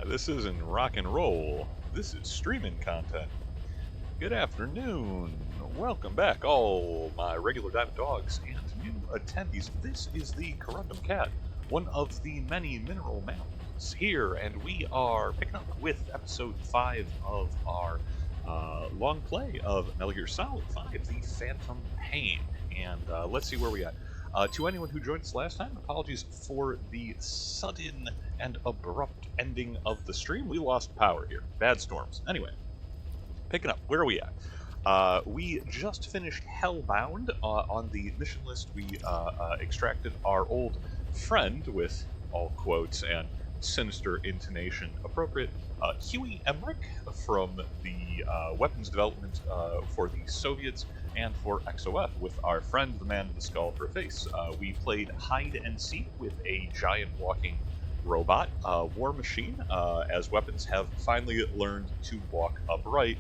This isn't rock and roll. This is streaming content. Good afternoon. Welcome back, all my regular Diamond Dogs and new attendees. This is the Corundum Cat, one of the many mineral mountains here, and we are picking up with episode 5 of our long play of Metal Gear Solid 5, The Phantom Pain. And let's see where we at. To anyone who joined us last time, apologies for the sudden and abrupt ending of the stream. We lost power here. Bad storms. Anyway, picking up. Where are we at? We just finished Hellbound. On the mission list, we extracted our old friend, with all quotes and sinister intonation appropriate, Huey Emmerich, from the weapons development for the Soviets and for XOF, with our friend, the man with the skull for a face. We played hide and seek with a giant walking robot, War Machine, as weapons have finally learned to walk upright.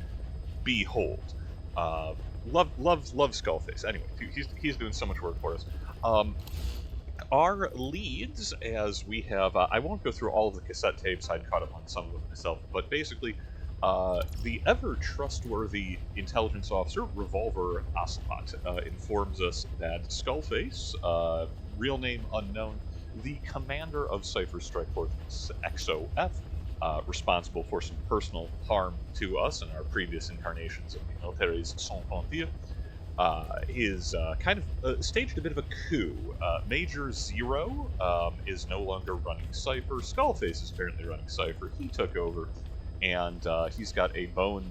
Behold. Love Skullface. Anyway, he's doing so much work for us. Our leads, as we have, I won't go through all of the cassette tapes, I'd caught up on some of them myself, but basically, the ever-trustworthy intelligence officer, Revolver Ocelot, informs us that Skullface, real name unknown, the commander of Cypher's Strike Force XOF, responsible for some personal harm to us in our previous incarnations of the Militaries Sans Frontières, is kind of staged a bit of a coup. Major Zero is no longer running Cypher. Skullface is currently running Cypher. He took over, and he's got a bone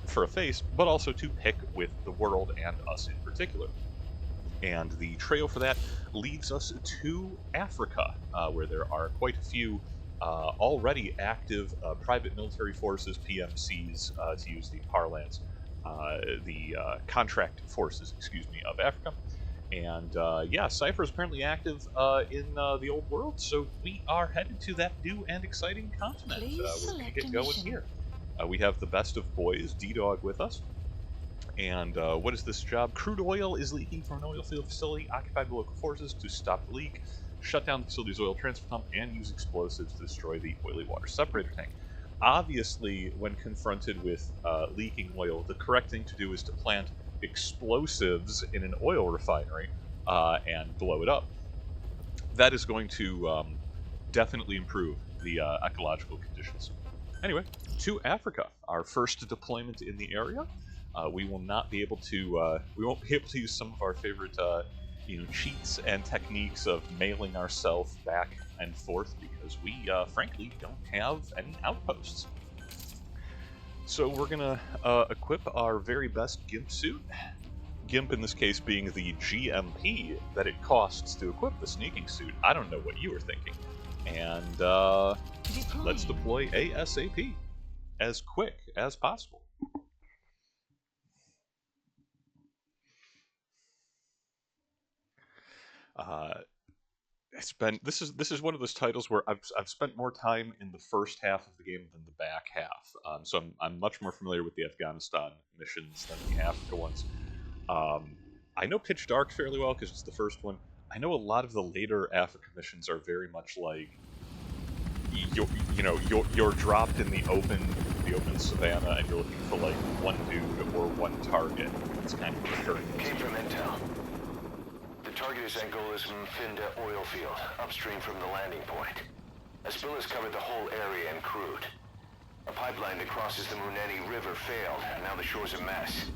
for a face, but also to pick with the world and us in particular. And the trail for that leads us to Africa, where there are quite a few already active private military forces, PMCs, to use the parlance, the contract forces, of Africa. And yeah, Cypher is apparently active in the old world, so we are headed to that new and exciting continent. We're going to get going here. We have the best of boys, D-Dog, with us. And what is this job? Crude oil is leaking from an oil field facility occupied by local forces. To stop the leak, shut down the facility's oil transfer pump, and use explosives to destroy the oily water separator tank. Obviously, when confronted with leaking oil, the correct thing to do is to plant explosives in an oil refinery and blow it up. That is going to definitely improve the ecological conditions. Anyway, to Africa, our first deployment in the area. We will not be able to. We won't be able to use some of our favorite, cheats and techniques of mailing ourselves back and forth because we, frankly, don't have any outposts. So we're gonna equip our very best GIMP suit. GIMP in this case being the GMP that it costs to equip the sneaking suit. I don't know what you were thinking. And let's deploy ASAP, as quick as possible. This is one of those titles where I've spent more time in the first half of the game than the back half. So I'm much more familiar with the Afghanistan missions than the Africa ones. I know Pitch Dark fairly well because it's the first one. I know a lot of the later Africa missions are very much like you're dropped in the open savannah and you're looking for like one dude or one target. It's kind of recurring. Came from intel. The target is Angola's Mfinda oil field, upstream from the landing point. A spill has covered the whole area and crude. A pipeline that crosses the Muneni River failed, and now the shore's a mess.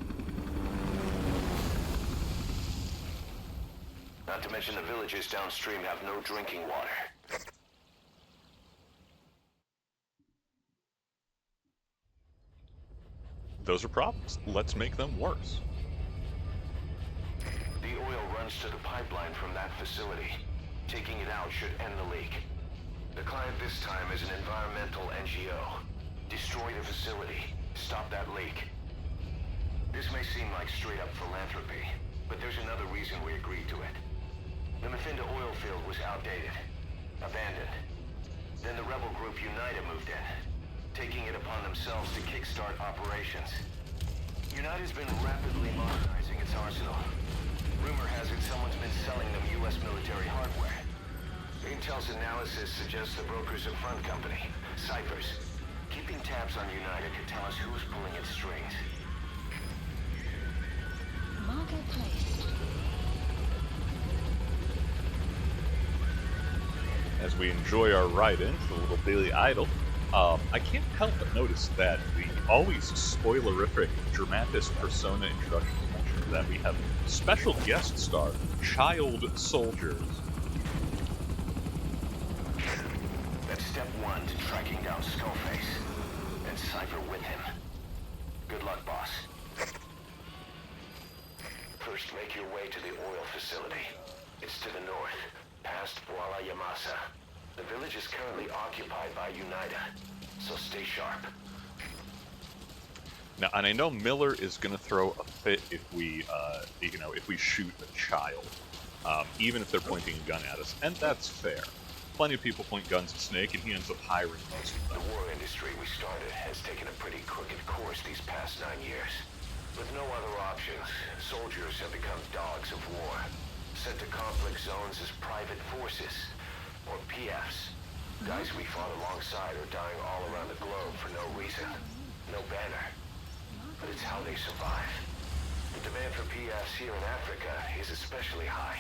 Not to mention the villages downstream have no drinking water. Those are problems. Let's make them worse. The oil runs to the pipeline from that facility. Taking it out should end the leak. The client this time is an environmental NGO. Destroy the facility. Stop that leak. This may seem like straight-up philanthropy, but there's another reason we agreed to it. The Mfinda oil field was outdated. Abandoned. Then the rebel group United moved in, taking it upon themselves to kickstart operations. United's been rapidly modernizing its arsenal. Rumor has it someone's been selling them U.S. military hardware. Intel's analysis suggests the broker's a front company, Cyphers. Keeping tabs on United could tell us who's pulling its strings. Marker placed. As we enjoy our ride into the little daily idol, I can't help but notice that the always spoilerific Dramatis Persona introduction mentioned that we have special guest star, Child Soldiers. That's step one to tracking down Skullface. And Cypher with him. Good luck, boss. First, make your way to the oil facility. It's to the north, past Wala Yamasa. The village is currently occupied by Unida, so stay sharp. Now, and I know Miller is going to throw a fit if we, if we shoot a child, even if they're pointing a gun at us, and that's fair. Plenty of people point guns at Snake, and he ends up hiring most of them. The war industry we started has taken a pretty crooked course these past 9 years. With no other options, soldiers have become dogs of war, sent to conflict zones as private forces, or PFs. Guys we fought alongside are dying all around the globe for no reason. No banner. But it's how they survive. The demand for PFs here in Africa is especially high.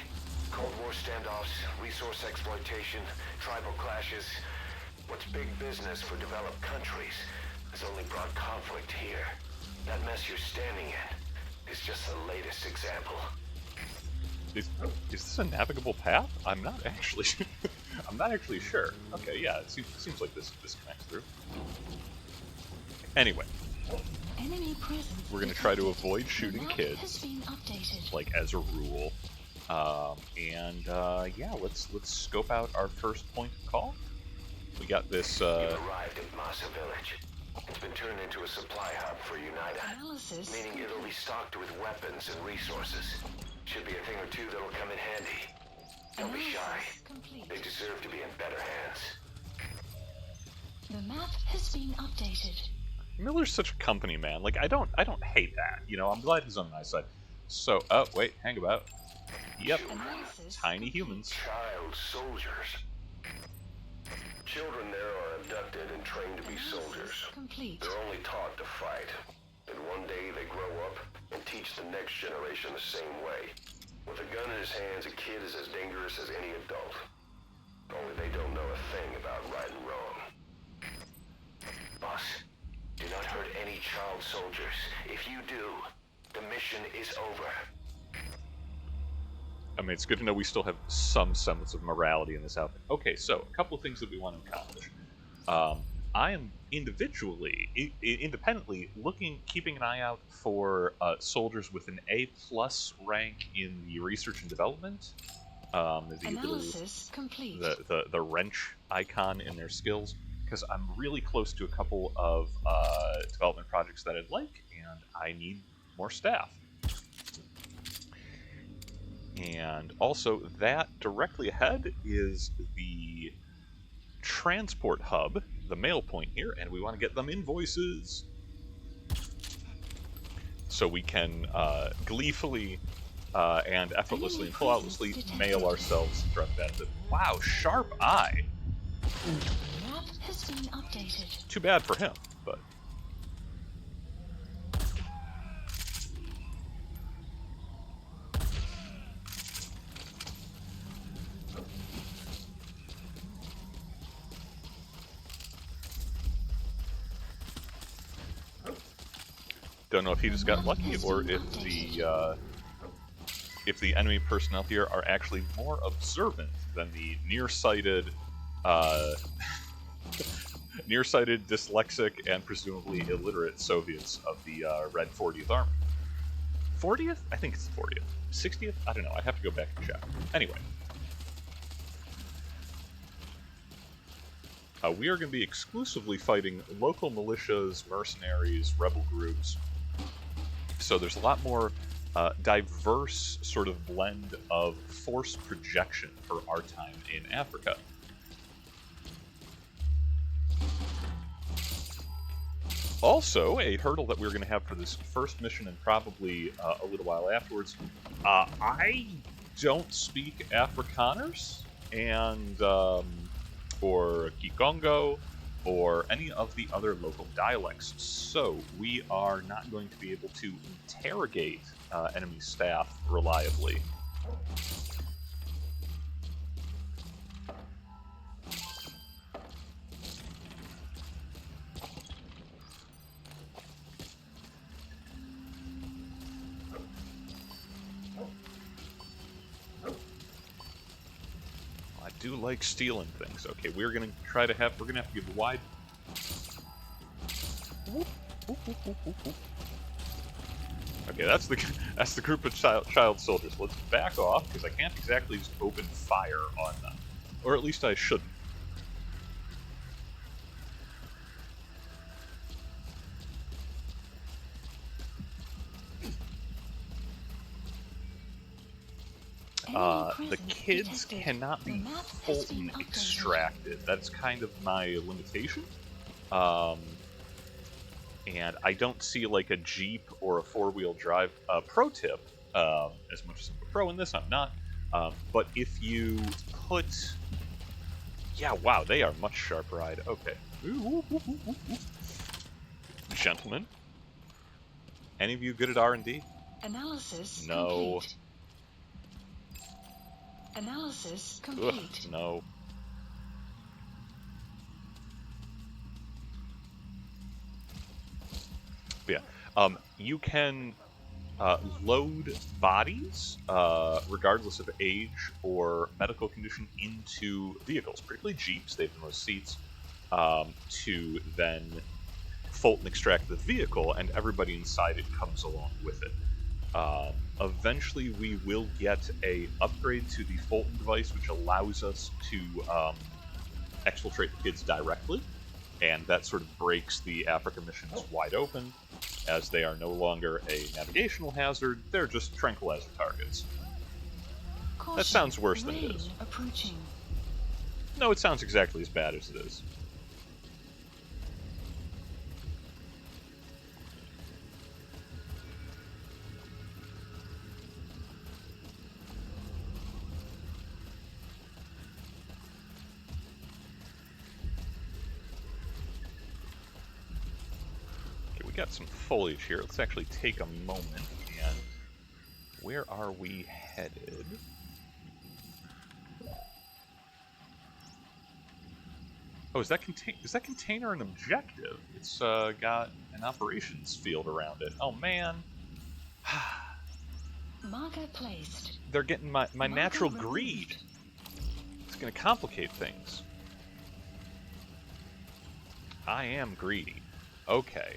Cold War standoffs, resource exploitation, tribal clashes. What's big business for developed countries has only brought conflict here. That mess you're standing in is just the latest example. Is this a navigable path? I'm not actually I'm not actually sure. Okay, yeah, it seems like this connects through. Anyway, Enemy presence we're gonna try to avoid shooting The map kids, has been updated. like as a rule. Yeah, let's scope out our first point of call. We got this. You've arrived at Masa Village. It's been turned into a supply hub for Unida, Analysis. meaning it'll be stocked with weapons and resources. Should be a thing or two that'll come in handy. Don't be shy. Analysis complete. They deserve to be in better hands. The map has been updated. Miller's such a company man. Like I don't hate that. You know, I'm glad he's on my side. So, oh wait, hang about. Yep, Analysis tiny complete. humans. Child soldiers. Children there are abducted and trained to be soldiers. Complete. They're only taught to fight. And one day they grow up and teach the next generation the same way. With a gun in his hands, a kid is as dangerous as any adult. Only they don't know a thing about right and wrong. Boss, do not hurt any child soldiers. If you do, the mission is over. I mean, it's good to know we still have some semblance of morality in this outfit. Okay, so a couple of things that we want to accomplish. I am independently keeping an eye out for soldiers with an A+ rank in the research and development. Analysis complete. The wrench icon in their skills, because I'm really close to a couple of development projects that I'd like, and I need more staff. And also, that directly ahead is the transport hub, the mail point here, and we want to get them invoices so we can gleefully and effortlessly and flawlessly mail ourselves throughout that. Wow, sharp eye! Map has been updated. Too bad for him, but... Don't know if he just got lucky, or if the enemy personnel here are actually more observant than the nearsighted, nearsighted, dyslexic, and presumably illiterate Soviets of the Red 40th Army. 40th? I think it's the 40th. 60th? I don't know. I'd have to go back and check. Anyway. We are going to be exclusively fighting local militias, mercenaries, rebel groups. So there's a lot more diverse sort of blend of force projection for our time in Africa. Also, a hurdle that we're going to have for this first mission and probably a little while afterwards, I don't speak Afrikaners, and or Kikongo, or any of the other local dialects. So we are not going to be able to interrogate enemy staff reliably. I do like stealing things. Okay, we're gonna have to give a wide. Okay, that's the group of child soldiers. Let's back off because I can't exactly just open fire on them, or at least I shouldn't. The kids cannot be Fulton extracted. That's kind of my limitation. And I don't see like a Jeep or a four-wheel drive. Pro tip, as much as I'm a pro in this, I'm not. But if you put... Yeah, wow, they are much sharper-eyed. Okay. Gentlemen, any of you good at R&D? Analysis No. complete. Analysis complete. Ugh, no. But yeah, you can load bodies, regardless of age or medical condition, into vehicles, particularly Jeeps, they have the most seats, to then Fulton extract the vehicle, and everybody inside it comes along with it. Eventually we will get a upgrade to the Fulton device, which allows us to exfiltrate the kids directly, and that sort of breaks the Africa missions wide open, as they are no longer a navigational hazard, they're just tranquilizer targets. Caution, that sounds worse than it is. Approaching. No, it sounds exactly as bad as it is. Got some foliage here. Let's actually take a moment and where are we headed? Oh, is that container an objective? It's got an operations field around it. Oh man. Marker placed. They're getting my natural greed. It's gonna complicate things. I am greedy. Okay.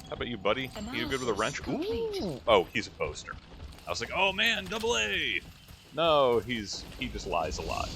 How about you, buddy? You good with a wrench? Ooh! Oh, he's a poster. I was like, oh man, double A! No, he just lies a lot.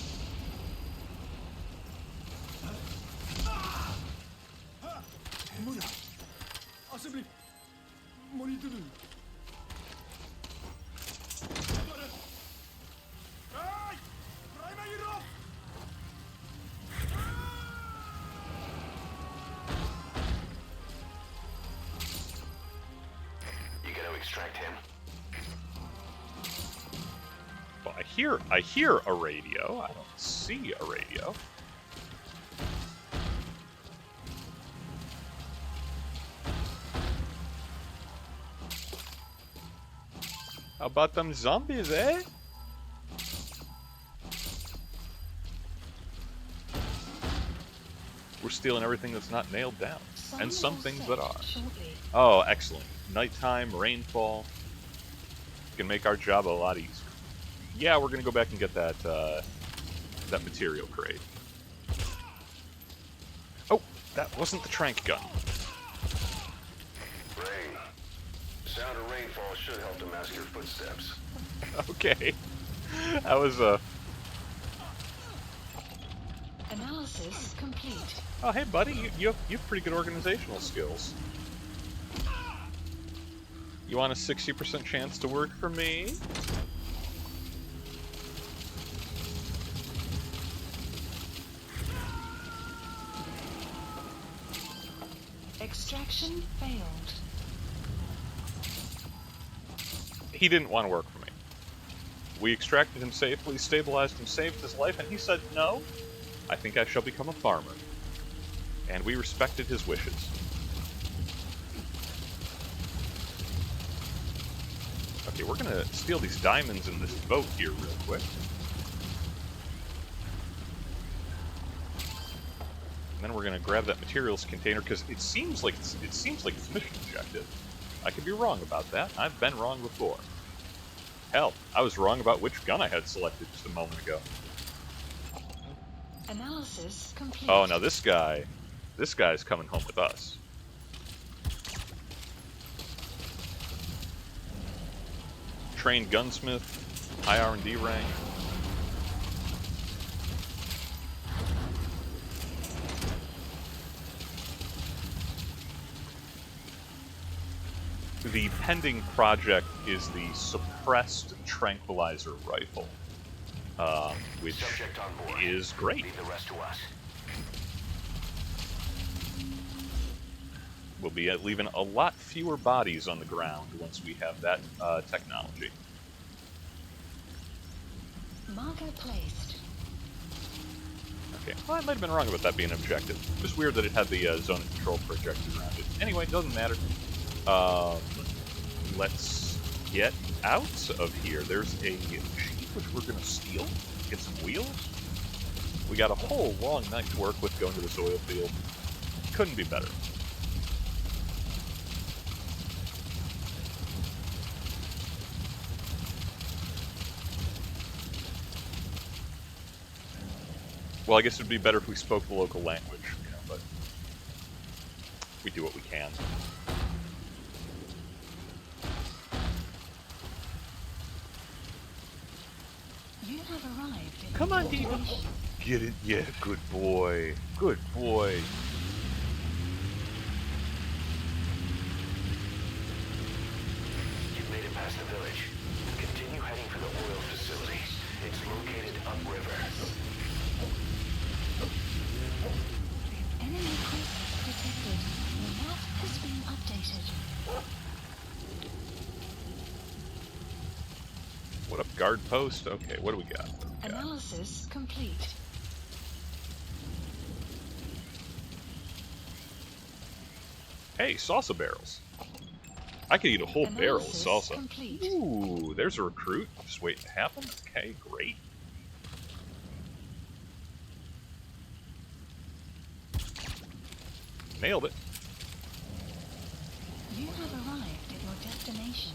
Extract him. Well, I hear a radio. I don't see a radio. How about them zombies, eh? We're stealing everything that's not nailed down. And some things that are. Oh, excellent. Nighttime, rainfall. Can make our job a lot easier. Yeah, we're gonna go back and get that that material crate. Oh, that wasn't the trank gun. Rain. The sound of rainfall should help to mask your footsteps. Okay. That was Analysis complete. Oh, hey, buddy, you have pretty good organizational skills. You want a 60% chance to work for me? Extraction failed. He didn't want to work for me. We extracted him safely, stabilized him, saved his life, and he said, no, I think I shall become a farmer. And we respected his wishes. Okay, we're gonna steal these diamonds in this boat here real quick. And then we're gonna grab that materials container, because it seems like it's mission objective. I could be wrong about that. I've been wrong before. Hell, I was wrong about which gun I had selected just a moment ago. Analysis complete. Oh, now this guy's coming home with us. Trained gunsmith, high R&D rank. The pending project is the suppressed tranquilizer rifle, which Subject on board. is great. Leave the rest to us. We'll be leaving a lot fewer bodies on the ground once we have that technology. Marker placed. Okay, well, I might have been wrong about that being an objective. Just weird that it had the zone of control projected around it. Anyway, it doesn't matter. Let's get out of here. There's a jeep which we're going to steal, get some wheels. We got a whole long night to work with going to this oil field. Couldn't be better. Well, I guess it would be better if we spoke the local language, you know, but we do what we can. You have arrived in Come on, your Demon. destination. Get it? Yeah, good boy. Good boy. You've made it past the village. Continue heading for the oil facility. It's located upriver. Enemy presence detected. The map has been updated. What up, guard post? Okay, what do we got? Analysis complete. Hey, salsa barrels. I could eat a whole barrel of Analysis salsa. complete. Ooh, there's a recruit. Just waiting to happen. Okay, great. Nailed it. You have arrived at your destination.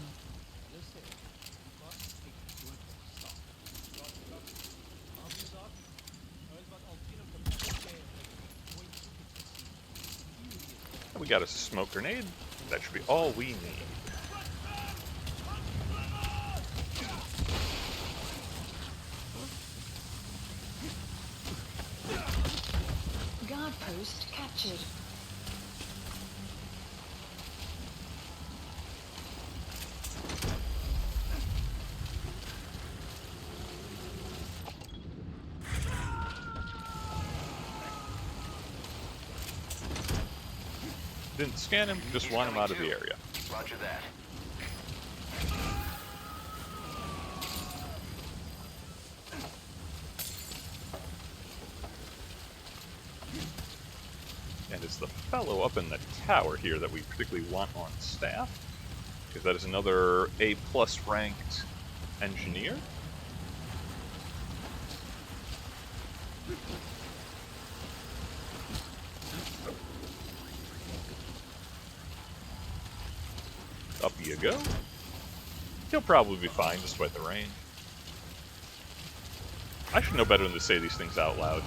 We got a smoke grenade. That should be all we need. Guard post captured. Didn't scan him, just want him out of the area. Roger that. And it's the fellow up in the tower here that we particularly want on staff, because that is another A+ ranked engineer. Up you go. He'll probably be fine despite the rain. I should know better than to say these things out loud.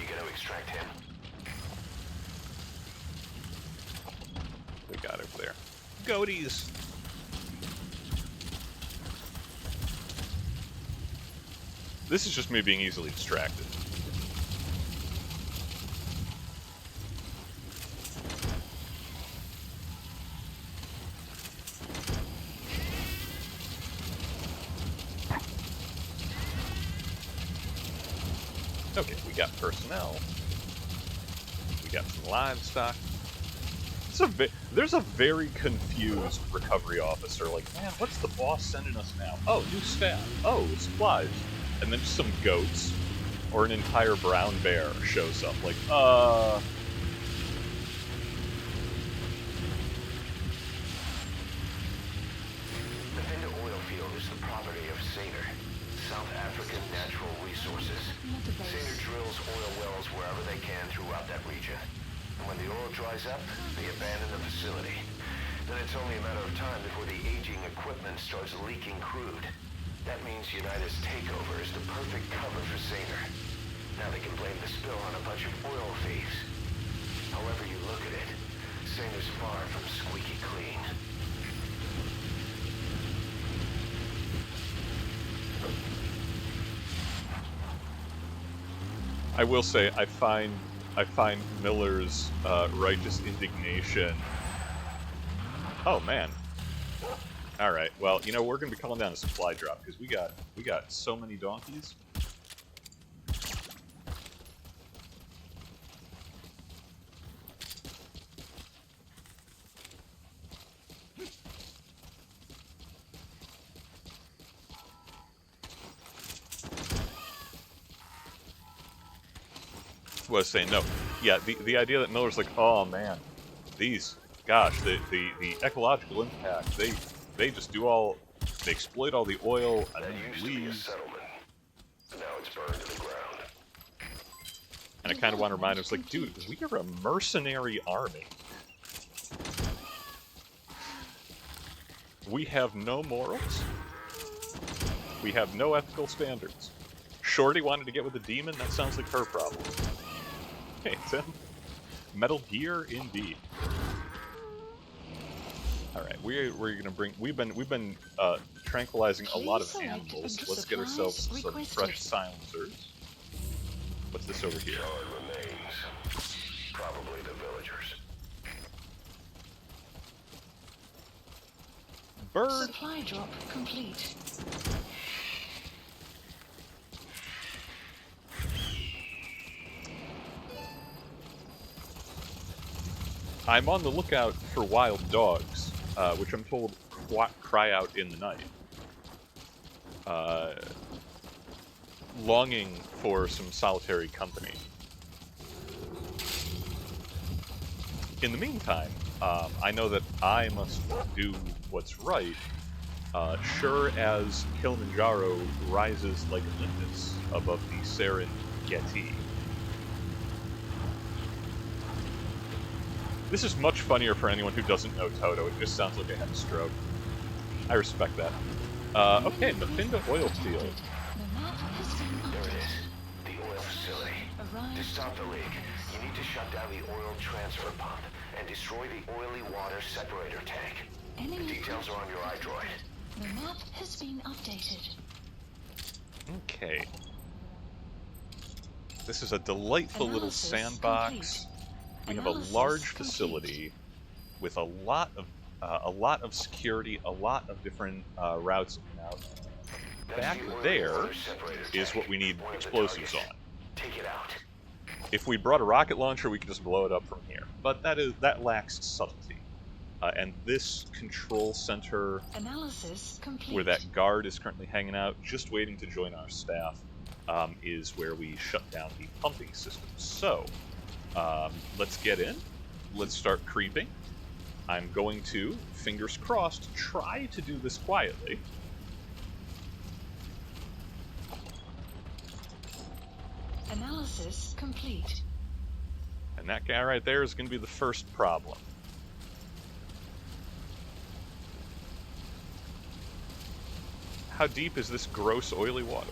You gonna extract him? We got over there. Goaties! This is just me being easily distracted. Okay, we got personnel. We got some livestock. There's a very confused recovery officer. Like, man, what's the boss sending us now? Oh, new staff. Oh, supplies. And then just some goats or an entire brown bear shows up. Like, The Vinda oil field is the property of Saner, South African Natural Resources. Saner drills oil wells wherever they can throughout that region. And when the oil dries up, they abandon the facility. Then it's only a matter of time before the aging equipment starts leaking crude. That means United's takeover is the perfect cover for Saner. Now they can blame the spill on a bunch of oil thieves. However you look at it, Saner's far from squeaky clean. I will say, I find Miller's righteous indignation. Oh man. All right. Well, you know, we're gonna be calling down a supply drop because we got so many donkeys. Was saying no. Yeah, the idea that Miller's like, oh man, these, gosh, the ecological impact, they just do all, they exploit all the oil and That then used to be a leave. settlement. Now it's burned to the ground. And I kind of want to remind him, it's like, dude, we are a mercenary army. We have no morals. We have no ethical standards. Shorty wanted to get with the demon. That sounds like her problem. Hey, Tim. Metal Gear, indeed. All right, we're gonna bring. We've been tranquilizing a lot of animals. Let's get ourselves some fresh silencers. What's this over here? Charred remains. Probably the villagers. Bird. Supply drop complete. I'm on the lookout for wild dogs, which I'm told cry out in the night. Longing for some solitary company. In the meantime, I know that I must do what's right, sure as Kilimanjaro rises like Olympus above the Serengeti. This is much funnier for anyone who doesn't know Toto. It just sounds like I had a stroke. I respect that. Okay, Mafinda oil field. There it is. The oil facility. To stop the leak, you need to shut down the oil transfer pump and destroy the oily water separator tank. The details are on your iDroid. The map has been updated. Okay. This is a delightful little Analysis sandbox. complete. We have a Analysis large complete. facility with a lot of security, a lot of different routes in and out. That's Back the oily there water separator is tank. what we need One of the explosives on. targets. Take it out. If we brought a rocket launcher, we could just blow it up from here. But that lacks subtlety. And this control center, Analysis complete. where that guard is currently hanging out, just waiting to join our staff, is where we shut down the pumping system. So, let's get in. Let's start creeping. I'm going to, fingers crossed, try to do this quietly. Analysis complete. And that guy right there is going to be the first problem. How deep is this gross, oily water?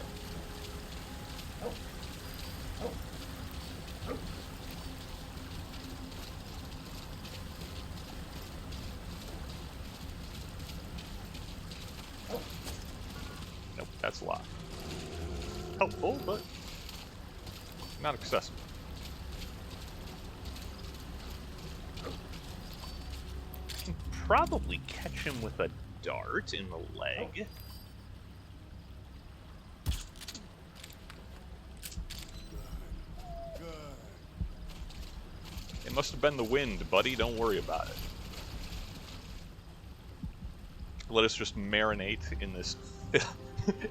Nope, that's locked. Helpful, but not accessible. Can probably catch him with a dart in the leg. Must have been the wind, buddy. Don't worry about it. Let us just marinate in this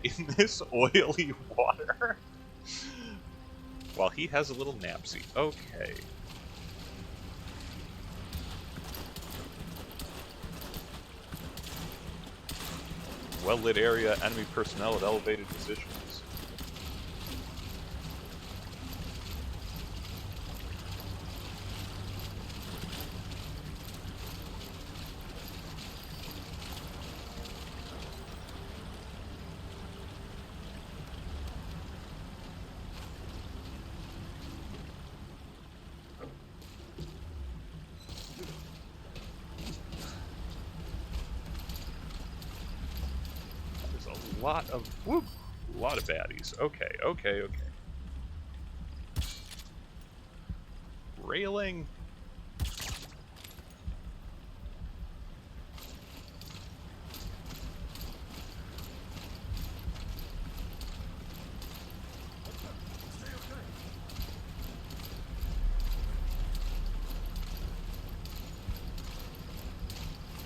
in this oily water while he has a little napsy. Okay. Well-lit area, enemy personnel at elevated positions. A lot of baddies. Okay, okay, okay. Railing.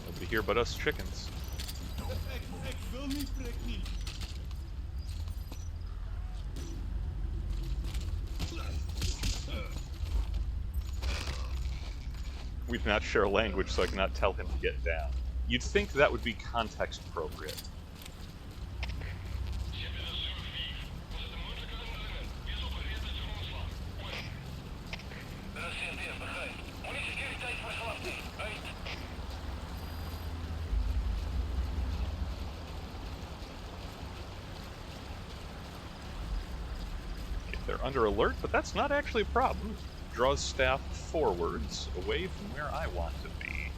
Nobody here but us chickens. We do not share a language, so I cannot tell him to get down. You'd think that would be context appropriate. They're under alert, but that's not actually a problem. Draws staff forwards, away from where I want to be.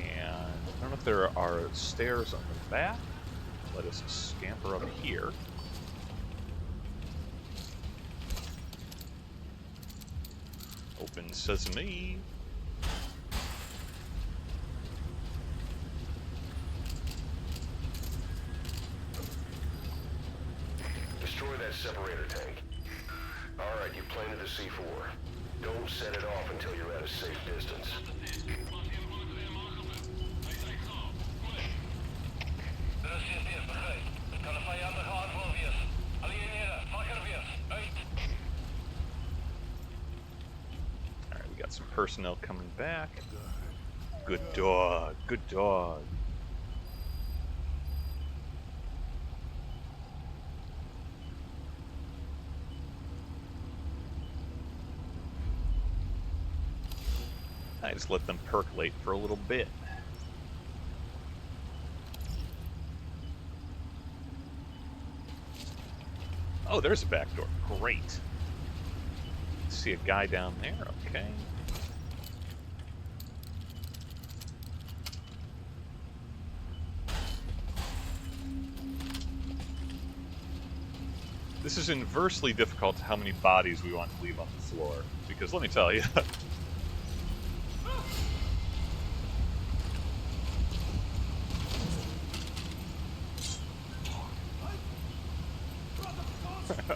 And I don't know if there are stairs on the back. Let us scamper up here. Open sesame. Destroy that separator tank. Alright, you planted the C4. Don't set it off until you're at a safe distance. Alright, we got some personnel coming back. Good dog, good dog. I just let them percolate for a little bit. Oh, there's a back door. Great. See a guy down there. Okay. This is inversely difficult to how many bodies we want to leave on the floor. Because let me tell you...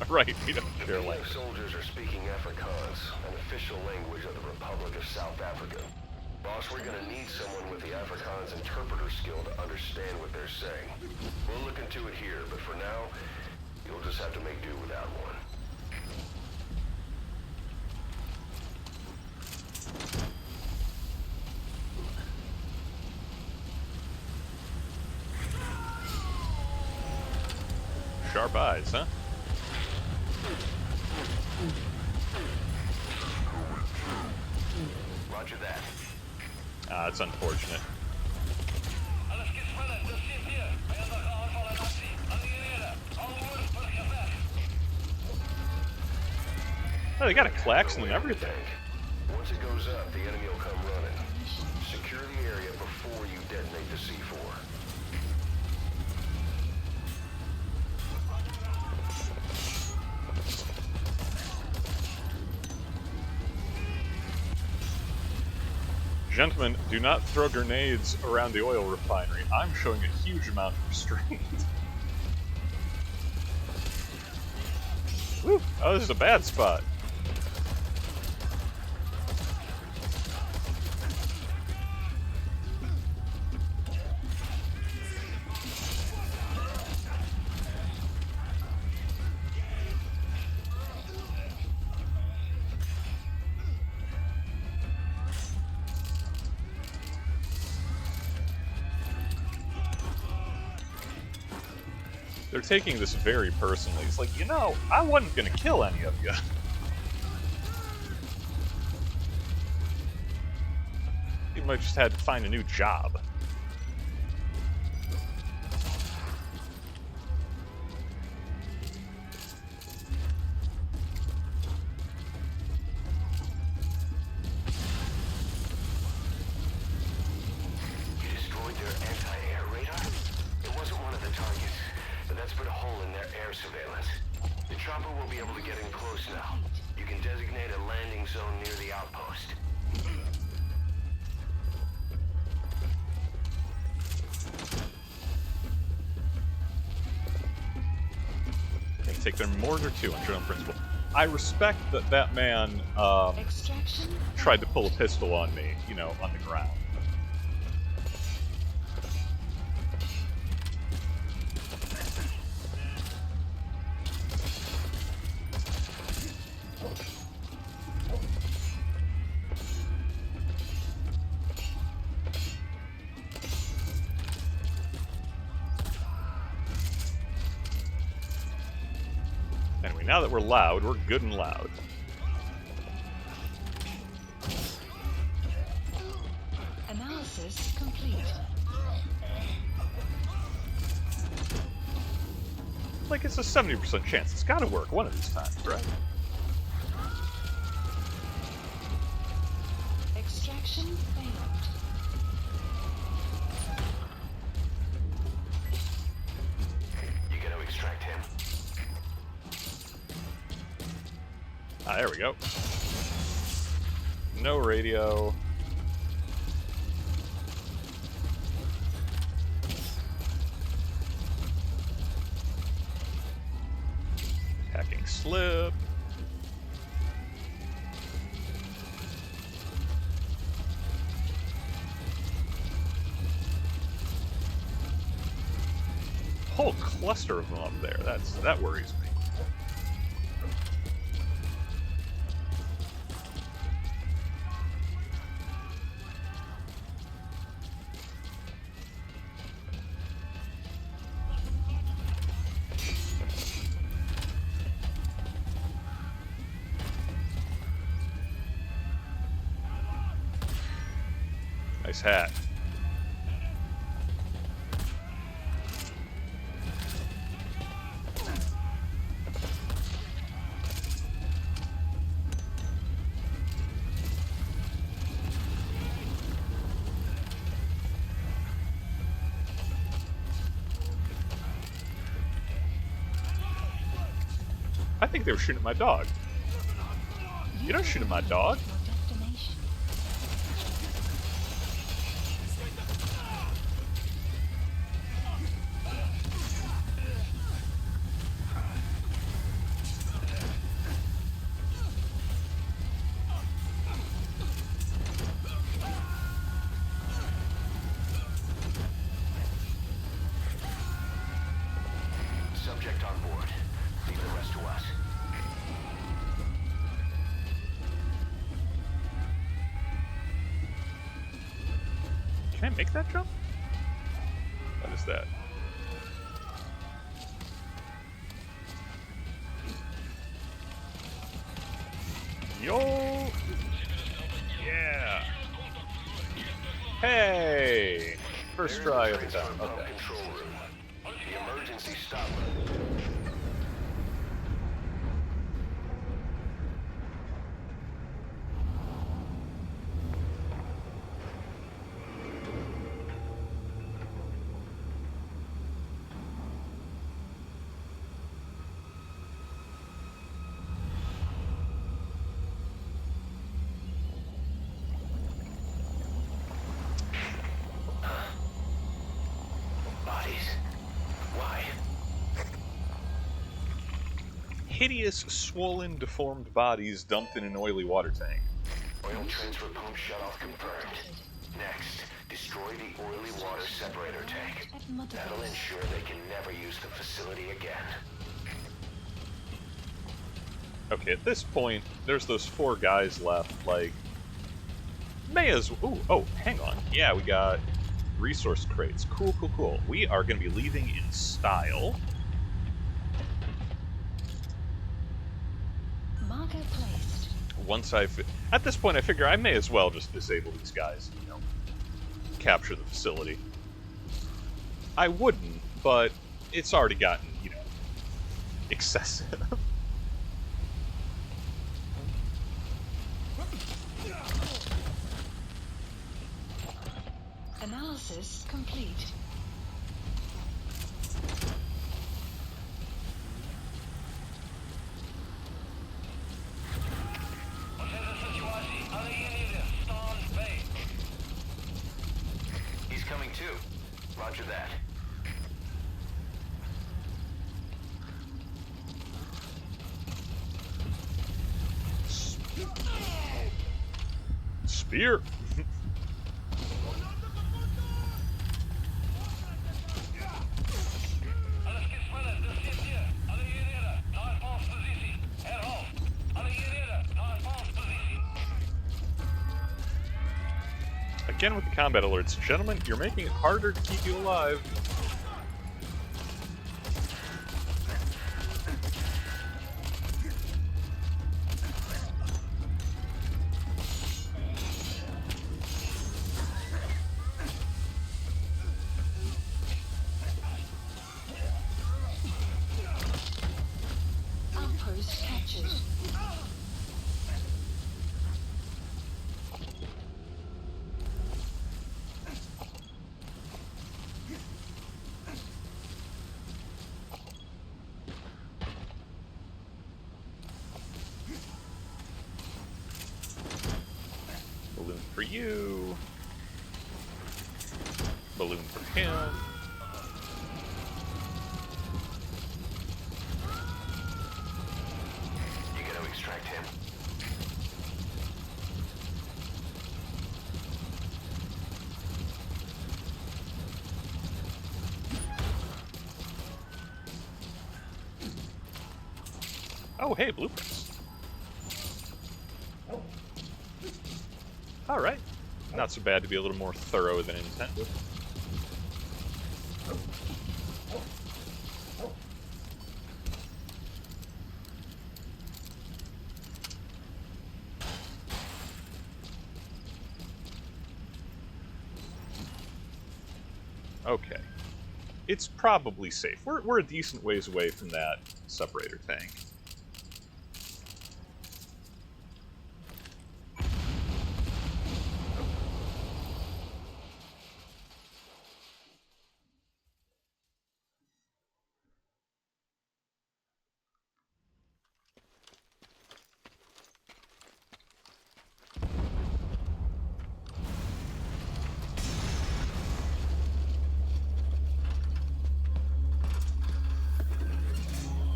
Right, we don't share language. Soldiers are speaking Afrikaans, an official language of the Republic of South Africa. Boss, we're gonna need someone with the Afrikaans interpreter skill to understand what they're saying. We'll look into it here, but for now, you'll just have to make do without one. Sharp eyes, huh? Roger that. Ah, that's unfortunate. Oh, they got a klaxon and everything. Once it goes up, the enemy will come running. Secure the area before you detonate the C4. Gentlemen, do not throw grenades around the oil refinery. I'm showing a huge amount of restraint. Woo! Oh, this is a bad spot. They're taking this very personally. It's like, you know, I wasn't gonna kill any of you. You might just had to find a new job. You destroyed their anti-air radar? It wasn't one of the targets, but that's put a hole in their air surveillance. The chopper will be able to get in close now. You can designate a landing zone near the outpost. They take their mortar too on general principle. I respect that that man Extraction. tried to pull a pistol on me, you know, on the ground. Anyway, now that we're loud, we're good and loud. Analysis complete. Like, it's a 70% chance. It's gotta work one of these times, right? Extraction failed. You gotta extract him. Ah, there we go. No radio. Hacking slip. Whole cluster of them up there. That worries me. Nice hat. I think they were shooting at my dog. You don't shoot at my dog. Your destination. Subject on board. Leave the rest to us. Can I make that jump? What is that? Yo! Yeah! Hey! First try of the time. Okay. Control room. The emergency stop. Bodies. Why? hideous, swollen, deformed bodies dumped in an oily water tank. Oil transfer pump shutoff confirmed. Next, destroy the oily water separator tank. That'll ensure they can never use the facility again. Okay, at this point, there's those 4 guys left, like... May as... Ooh, oh, hang on. Yeah, we got resource crates. Cool, cool, cool. We are going to be leaving in style. Marker placed. Once at this point, I figure I may as well just disable these guys, you know, capture the facility. I wouldn't, but it's already gotten, you know, excessive. Analysis complete. He's coming too. Roger that. Spear! Again with the combat alerts. Gentlemen, you're making it harder to keep you alive. Outpost captured. Balloon for you. Balloon for him. You gotta extract him. Oh, hey, blueprints. Alright. Not so bad to be a little more thorough than intended. Okay. It's probably safe. We're a decent ways away from that separator tank.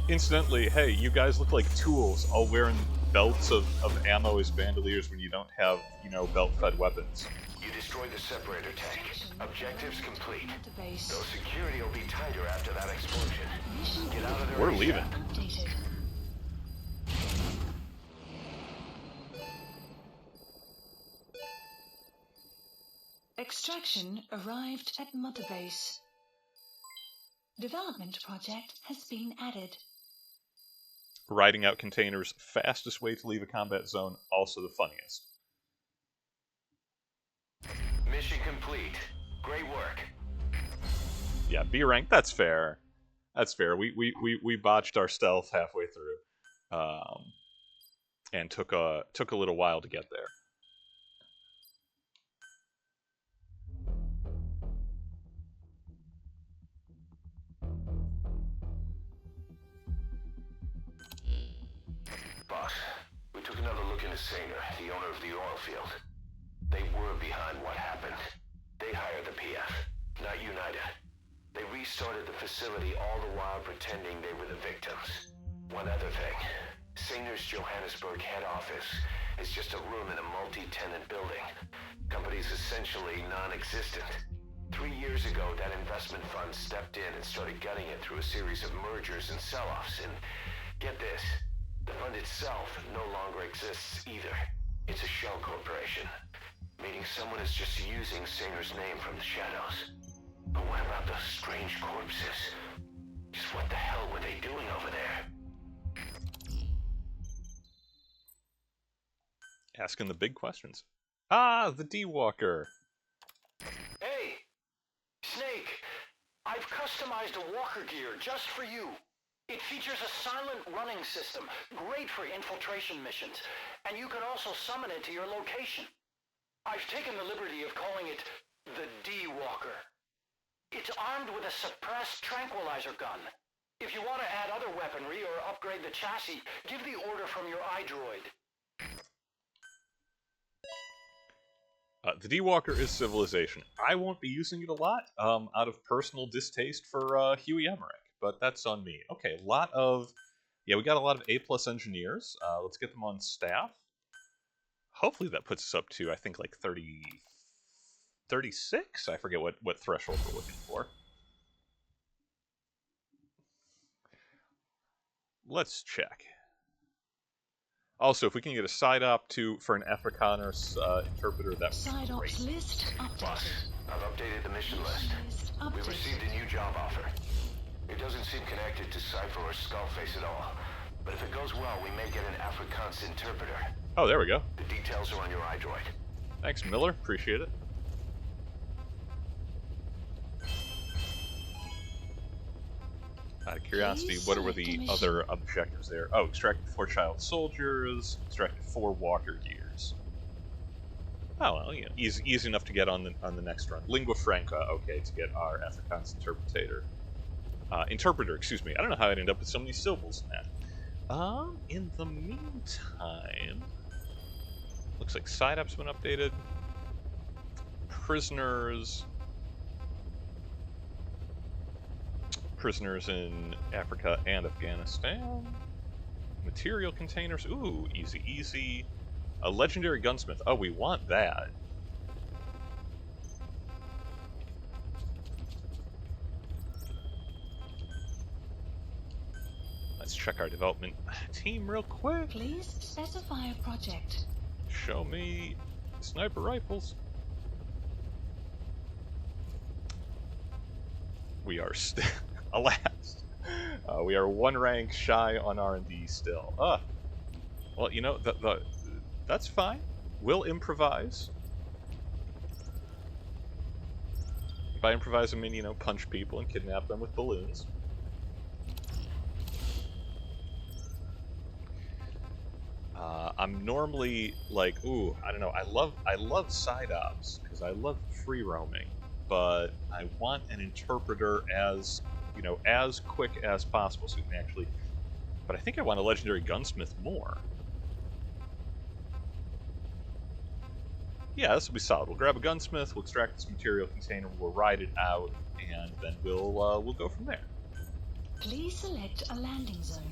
Incidentally, hey, you guys look like tools, all wearing belts of ammo as bandoliers when you don't have, you know, belt-fed weapons. You destroyed the separator tank. Objectives complete. Database. Though security will be tighter after that explosion. Mission Get out of there. We're ASAP. leaving. updated. Extraction arrived at Mother Base. Development project has been added. Riding out containers, fastest way to leave a combat zone, also the funniest. Mission complete. Great work. Yeah, B rank, that's fair. That's fair. We botched our stealth halfway through. And took a little while to get there. Boss, we took another look into Sanger, the owner of the oil field. They were behind what happened. They hired the PF, not United. They restarted the facility all the while pretending they were the victims. One other thing. Sanger's Johannesburg head office is just a room in a multi-tenant building. Company's essentially non-existent. 3 years ago, that investment fund stepped in and started gutting it through a series of mergers and sell-offs. And get this, the fund itself no longer exists either. It's a shell corporation, meaning someone is just using Sanger's name from the shadows. But what about those strange corpses? Just what the hell were they doing over there? Asking the big questions. Ah, the D-Walker. Hey, Snake, I've customized a walker gear just for you. It features a silent running system, great for infiltration missions, and you can also summon it to your location. I've taken the liberty of calling it the D-Walker. It's armed with a suppressed tranquilizer gun. If you want to add other weaponry or upgrade the chassis, give the order from your iDroid. The D-Walker is civilization. I won't be using it a lot, out of personal distaste for Huey Emmerich, but that's on me. Okay, we got a lot of A+ engineers. Let's get them on staff. Hopefully that puts us up to, I think, like 36? I forget what threshold we're looking for. Let's check. Also, if we can get a side op for an Afrikaner interpreter, that would Side be ops great. list Boss, updated. I've updated the mission list. List We updated. received a new job offer. It doesn't seem connected to Cypher or Skullface at all. But if it goes well, we may get an Afrikaans interpreter. Oh, there we go. The details are on your iDroid. Thanks, Miller. Appreciate it. Out of curiosity, Please what were select the a mission. other objectives there? Oh, extracted 4 child soldiers, extracted 4 walker gears. Oh, well, you know, easy enough to get on the next run. Lingua franca, okay, to get our Afrikaans interpreter, excuse me. I don't know how I'd end up with so many syllables in that. In the meantime, looks like side up's been updated. Prisoners in Africa and Afghanistan. Material containers. Ooh, easy. A legendary gunsmith. Oh, we want that. Let's check our development team real quick. Please specify a project. Show me sniper rifles. We are alas, we are 1 rank shy on R&D still. Well, you know, that's fine. We'll improvise. By improvise, I mean, you know, punch people and kidnap them with balloons. I'm normally like, ooh, I don't know. I love side ops because I love free roaming, but I want an interpreter as, you know, as quick as possible so we can actually. But I think I want a legendary gunsmith more. Yeah, this will be solid. We'll grab a gunsmith, we'll extract this material container, we'll ride it out, and then we'll go from there. Please select a landing zone.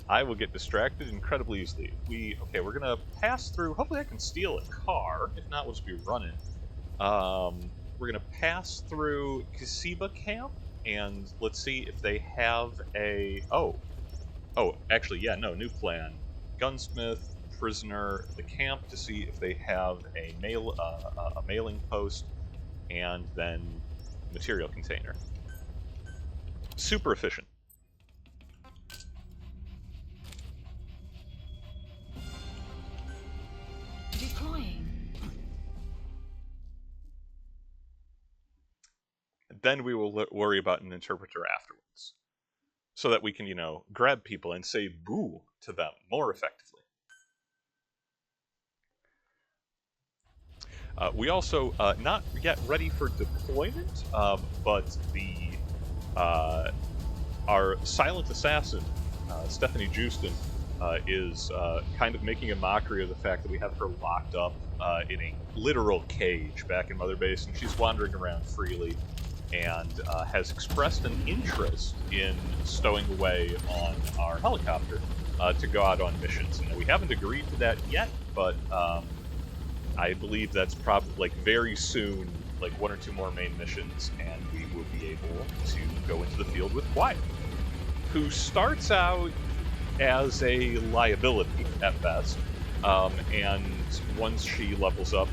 I will get distracted incredibly easily. We're gonna pass through. Hopefully, I can steal a car. If not, we'll just be running. We're gonna pass through Kasiba Camp, and let's see if they have a. Actually, yeah, no, new plan. Gunsmith, prisoner, the camp to see if they have a mailing post, and then material container. Super efficient. Deploying. Then we will worry about an interpreter afterwards, so that we can, you know, grab people and say boo to them more effectively. We also, not yet ready for deployment, but our silent assassin, Stephanie Justin, is kind of making a mockery of the fact that we have her locked up in a literal cage back in Mother Base, and she's wandering around freely. and has expressed an interest in stowing away on our helicopter to go out on missions. Now, we haven't agreed to that yet, but I believe that's probably, like, very soon, like 1 or 2 more main missions, and we will be able to go into the field with Quiet, who starts out as a liability at best, and once she levels up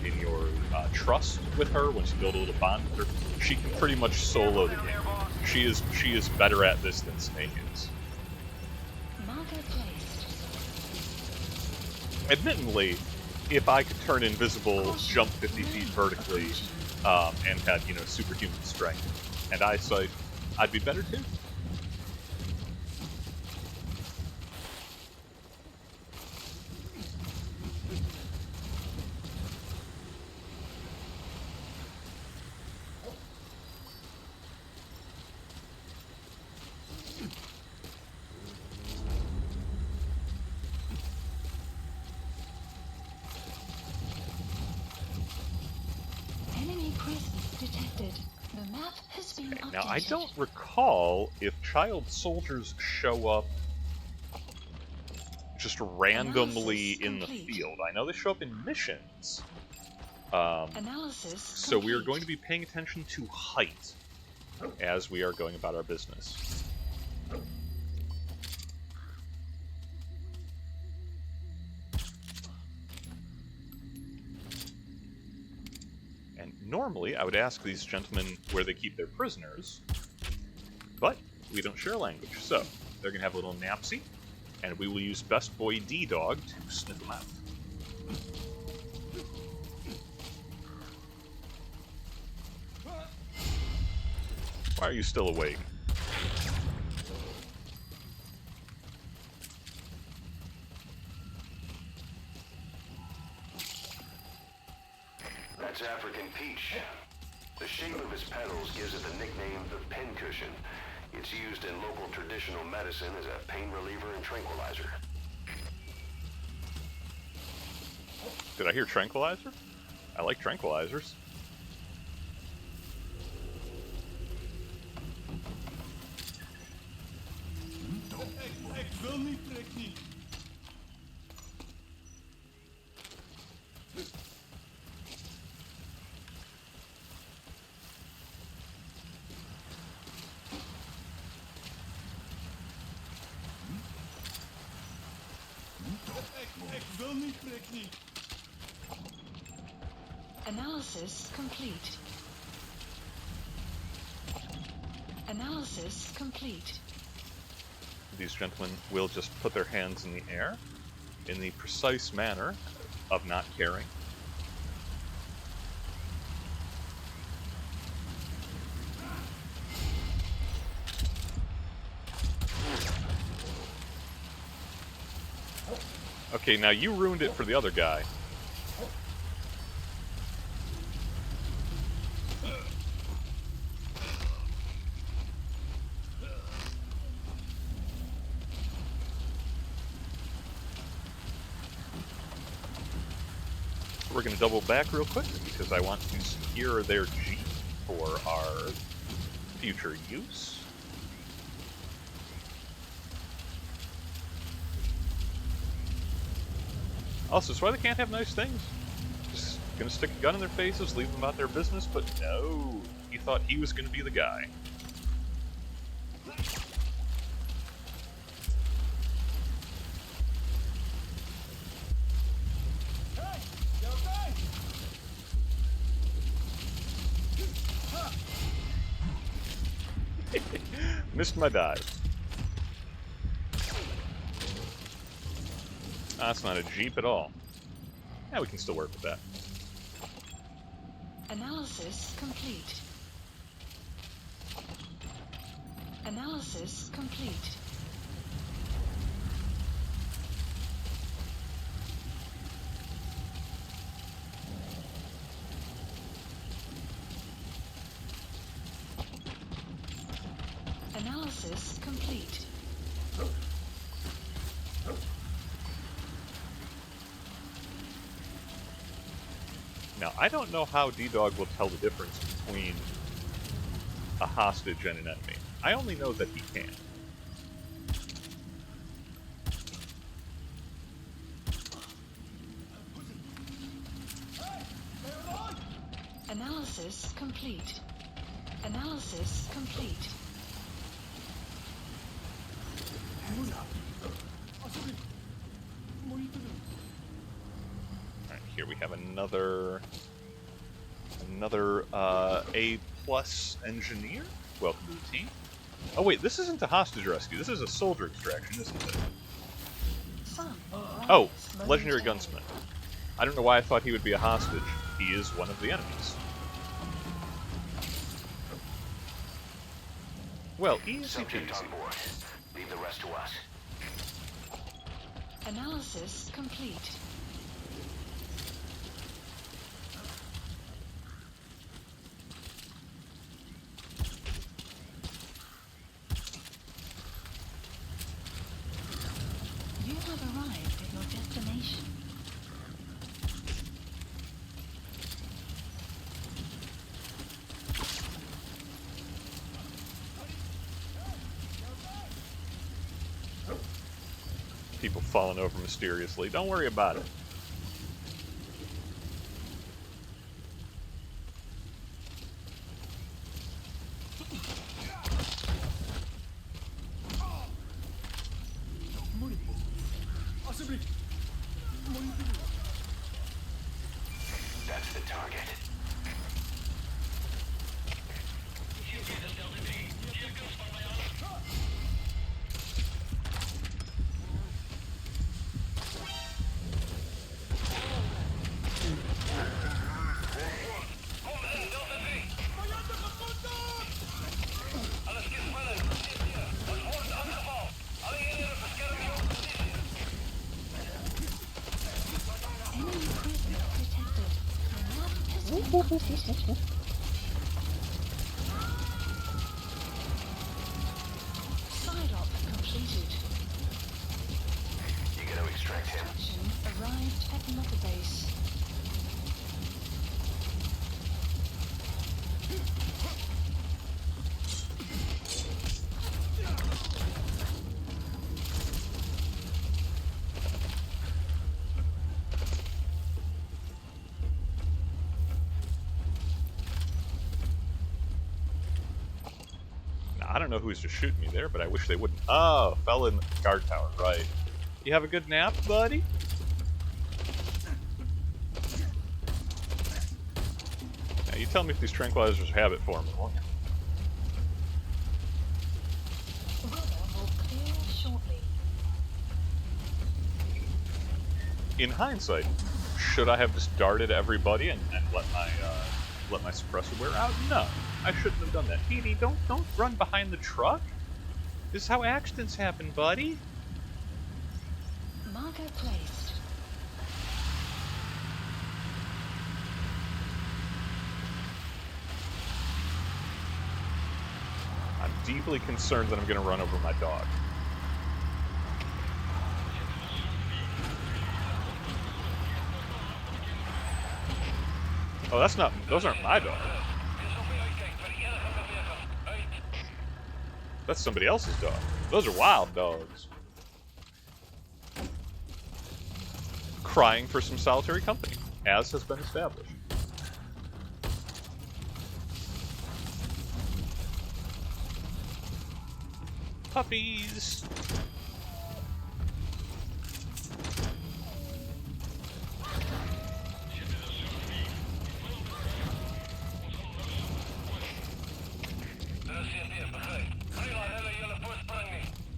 in your trust with her, once you build a little bond with her, she can pretty much solo the game. She is better at this than Snake is. Marker placed. Admittedly, if I could turn invisible, jump 50 feet vertically, and had, you know, superhuman strength and eyesight, I'd be better too. Enemy presence detected. The map has been updated. Now, I don't recall if child soldiers show up just randomly in the field. I know they show up in missions. Analysis So we are complete. going to be paying attention to height as we are going about our business. And normally I would ask these gentlemen where they keep their prisoners, but we don't share language, so they're going to have a little napsy, and we will use Best Boy D-Dog to sniff them out. Why are you still awake? That's African peach. The shape of its petals gives it the nickname the pincushion. It's used in local traditional medicine as a pain reliever and tranquilizer. Did I hear tranquilizer? I like tranquilizers. Analysis complete. Analysis complete. These gentlemen will just put their hands in the air in the precise manner of not caring. Okay, now you ruined it for the other guy. We're going to double back real quick because I want to secure their Jeep for our future use. Also, it's why they can't have nice things. Just gonna stick a gun in their faces, leave them about their business, but no, he thought he was gonna be the guy. Missed my dive. That's not a Jeep at all. Yeah, we can still work with that. Analysis complete. Analysis complete. Analysis complete. Now, I don't know how D-Dog will tell the difference between a hostage and an enemy. I only know that he can. Analysis complete. Analysis complete. Alright, here we have another A+ engineer. Welcome to the team. Oh wait, this isn't a hostage rescue. This is a soldier extraction, isn't it? Oh, legendary gunsmith. I don't know why I thought he would be a hostage. He is one of the enemies. Well, easy Subject peasy. on board. Leave the rest to us. Analysis complete. You have arrived at your destination. People falling over mysteriously. Don't worry about it. That's the target. Enemy presence detected. The map has been updated. Side op completed. You gotta extract him. Action arrived at mother base. Now, I don't know who's just shooting me there, but I wish they wouldn't. Oh, fell in the guard tower, right. You have a good nap, buddy? Now, you tell me if these tranquilizers are habit forming, won't you? Weather will clear shortly. In hindsight, should I have just darted everybody and let my suppressor wear out? No, I shouldn't have done that. Petey, don't run behind the truck. This is how accidents happen, buddy. Marker placed. I'm deeply concerned that I'm going to run over my dog. Oh, that's not. Those aren't my dogs. That's somebody else's dog. Those are wild dogs. Crying for some solitary company, as has been established. Puppies!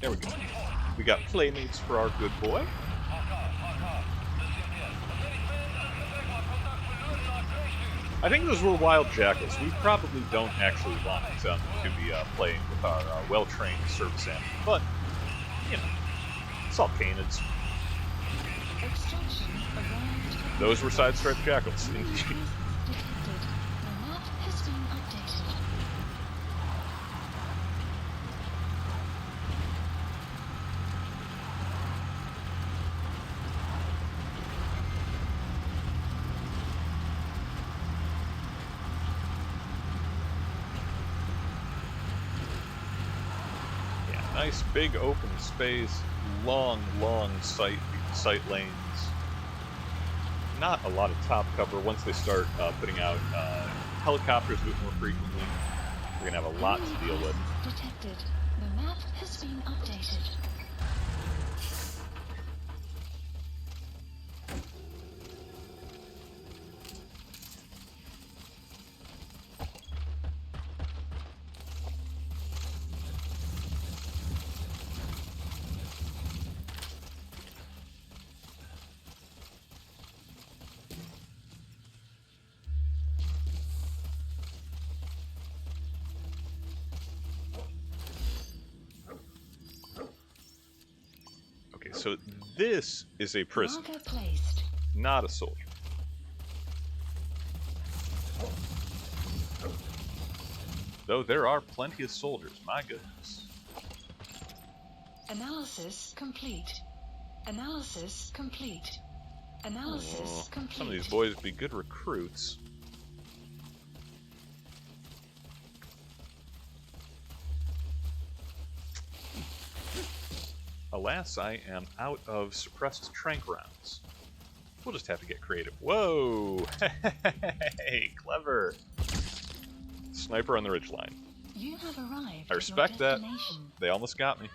There we go. We got playmates for our good boy. I think those were wild jackals. We probably don't actually want them to be playing with our well-trained service animal, but, you know, it's all canids. Extraction arrived. Those were side-striped jackals. Enemy presence detected. The map has been updated. Nice big open space, long sight lanes. Not a lot of top cover. Once they start putting out helicopters a bit more frequently, we're gonna have a lot to deal with. Detected. The map has been updated. Okay, so this is a prisoner, Marker placed. not a soldier. Though there are plenty of soldiers, my goodness. Analysis complete. Analysis complete. Analysis complete. Some of these boys would be good recruits. Alas, I am out of suppressed trank rounds. We'll just have to get creative. Whoa! Hey, clever! Sniper on the ridgeline. You have arrived. I respect at your that. destination. They almost got me.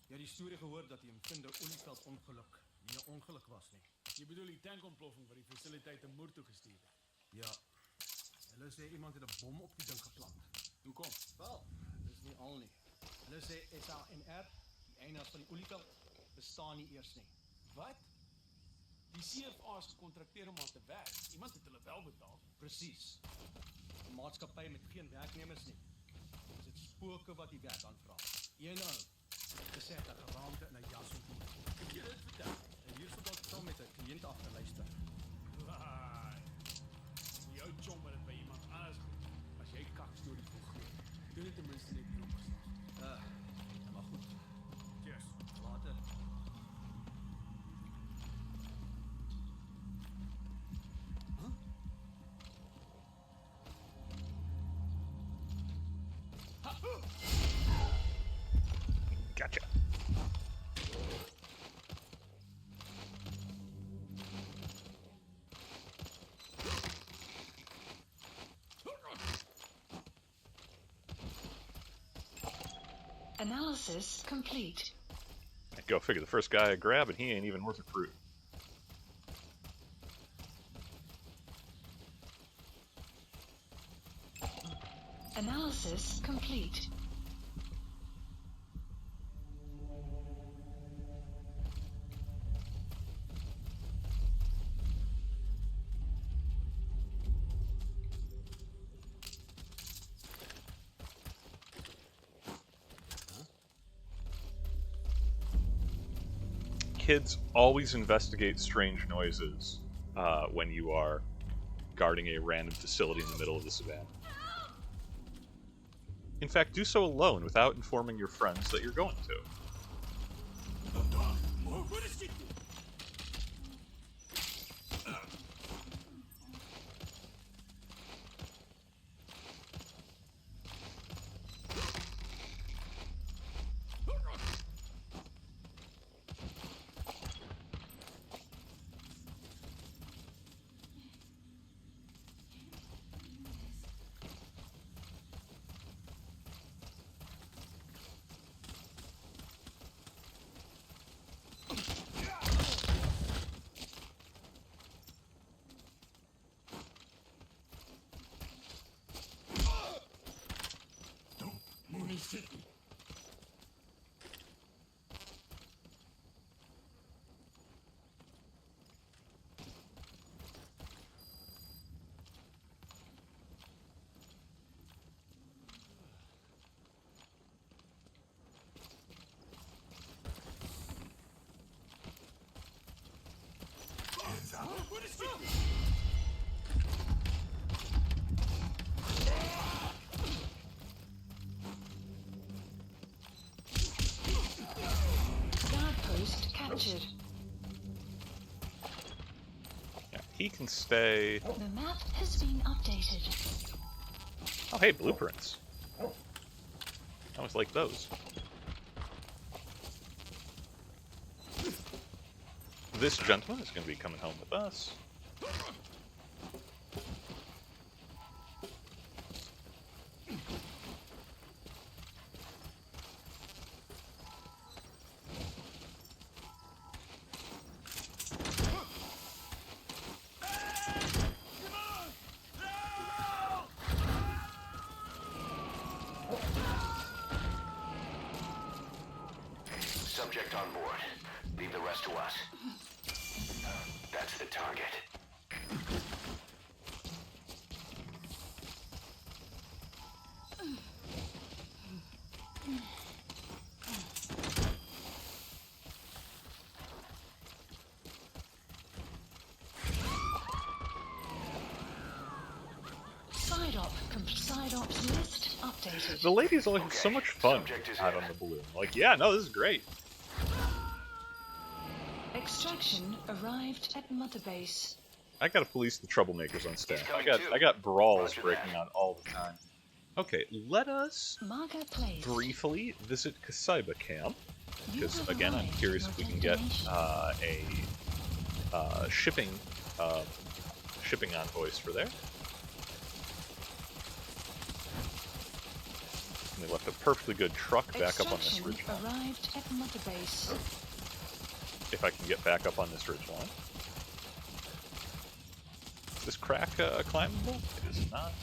Jy het die storie gehoor dat die Mvinder olieveld ongeluk nie 'n ongeluk was nie. Jy bedoel die tankontploffing wat die fasiliteit 'n moer toe gestuur het. Ja. Hulle sê iemand het 'n bom op die ding geplant. Hoekom? Wel, dis nie al nie. Hulle sê SANR, die eienaars van die olieveld, bestaan nie eers nie. Wat? Die CFA's gekontrakteer om aan te werk. Iemand het hulle wel betaal. Presies. 'n Maatskappy met geen werknemers nie. Dis dit spooke wat die werk aanvra. Een ou gesê 'n geraamte in 'n jas ontmoet. Ek jy dit vertel. En hier sit ons saam met 'n kliënt af te luister. Waai. Jou chom het dit by iemand anders gedoen. As jy kak stories wil glo, doen dit ten minste net hier op geslag. Maar goed, Cheers. later. Gotcha. Analysis complete. Go figure. The first guy I grab, and he ain't even worth a fruit. Analysis complete. Kids, always investigate strange noises when you are guarding a random facility in the middle of the savannah. In fact, do so alone without informing your friends that you're going to. captured. Yeah, he can stay. The map has been updated. Oh, hey, blueprints. I always like those. This gentleman is going to be coming home with us. Subject on board. Leave the rest to us. That's the target. Side ops list updated. The ladies always have Okay, so much fun subject is out in. on the balloon. Like, yeah, no, this is great. Extraction arrived at Mother Base. I gotta police the troublemakers on staff. coming too. I got brawls Roger breaking that. out all the time. Okay, let us Marker placed. briefly visit Kasaiba Camp, You because have again, I'm arrived curious at if we your can get destination. a shipping envoys for there. And they left a perfectly good truck back up on this Extraction ridge line. arrived at Mother Base. If I can get back up on this ridge line. Is this crack climbable? It is not.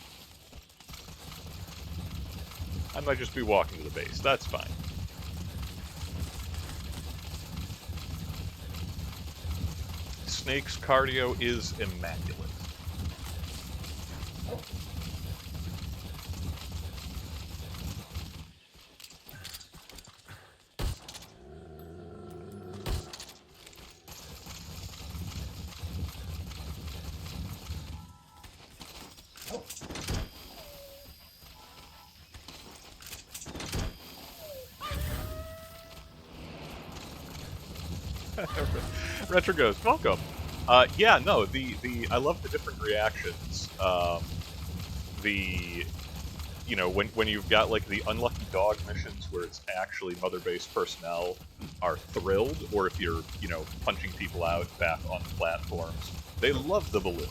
I might just be walking to the base. That's fine. Snake's cardio is immaculate. Retro Ghost, welcome. Yeah, no, I love the different reactions. You know, when you've got like the unlucky dog missions where it's actually Mother Base personnel are thrilled, or if you're, you know, punching people out back on the platforms, they love the balloon.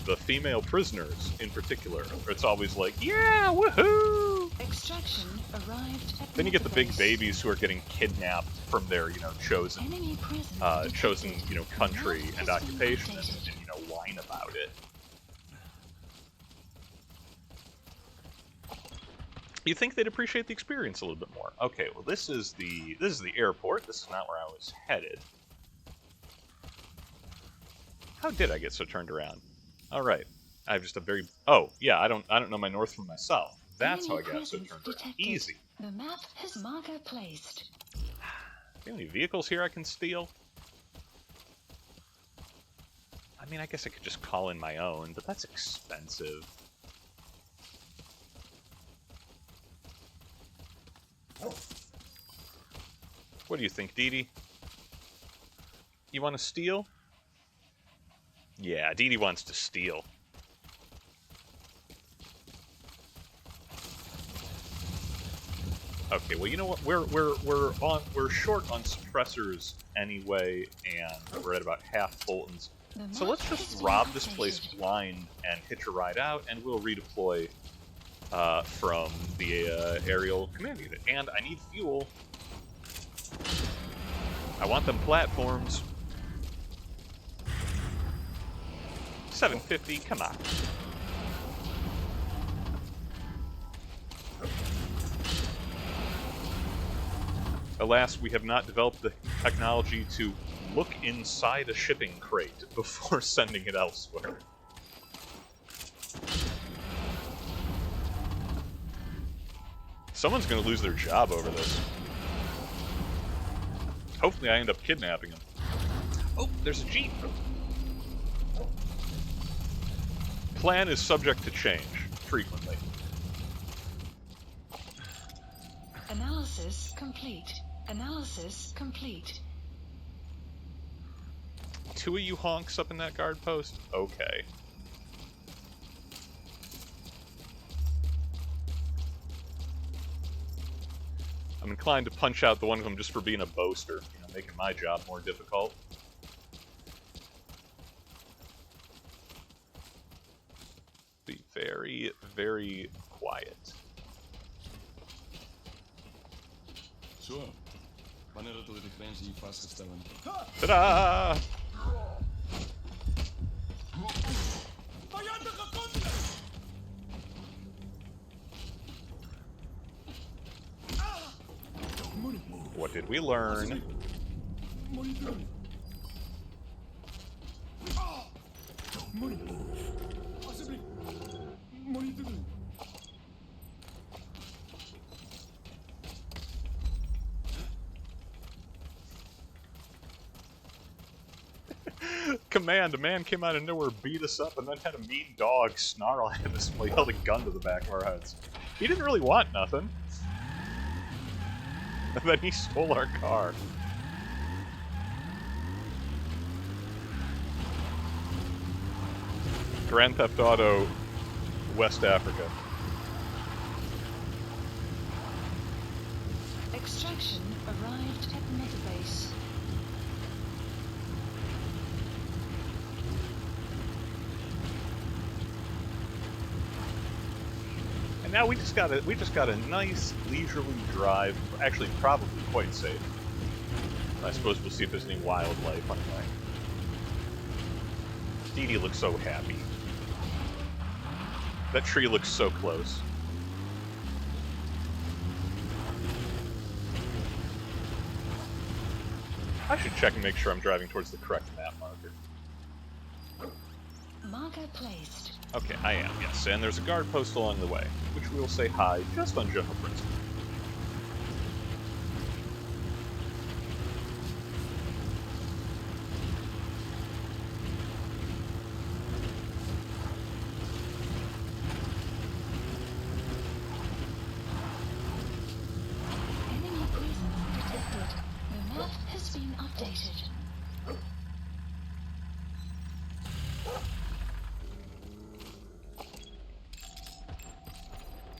The female prisoners, in particular, it's always like, yeah, woohoo! Extraction arrived at Then you get the Mother big Base. babies who are getting kidnapped from their, you know, chosen, Enemy presence chosen, detected. you know, country Map and has been occupation, and, updated. you know, whine about it. You'd think they'd appreciate the experience a little bit more. Okay, well, this is the airport. This is not where I was headed. How did I get so turned around? All right, I have just a very yeah. I don't know my north from my south. That's how I Enemy got so presence turned around. detected. Easy. The map has marker placed. Do you have any vehicles here I can steal? I mean, I guess I could just call in my own, but that's expensive. What do you think, Dee Dee? You want to steal? Yeah, Dee Dee wants to steal. Okay, well, you know what? We're short on suppressors anyway, and we're at about half Fulton's. The So map let's has just been rob this updated. place blind and hitch a ride out, and we'll redeploy from the aerial command unit. And I need fuel. I want them platforms. 750, come on. Alas, we have not developed the technology to look inside a shipping crate before sending it elsewhere. Someone's gonna lose their job over this. Hopefully I end up kidnapping him. Oh, there's a jeep. Plan is subject to change, frequently. Analysis complete. Analysis complete. two of you honks up in that guard post? Okay. I'm inclined to punch out the one of them just for being a boaster, you know, making my job more difficult. Be very, very quiet. Zo, wanneer het door de grens hier vastgesteld is. Ta-da! Vijandige konten! What did we learn? Monitor. Monitor. Alsjeblieft. Monitor. Command, a man came out of nowhere, beat us up, and then had a mean dog snarl at us while he held a gun to the back of our heads. He didn't really want nothing. And then he stole our car. Grand Theft Auto, West Africa. Extraction arrived at Metabase. And now we just got a nice leisurely drive, actually probably quite safe. I suppose we'll see if there's any wildlife on the way. Dee Dee looks so happy. That tree looks so close. I should check and make sure I'm driving towards the correct map marker. Marker placed. Okay, I am, yes. And there's a guard post along the way, which we will say hi just on general principle. Enemy presence detected. The map has been updated.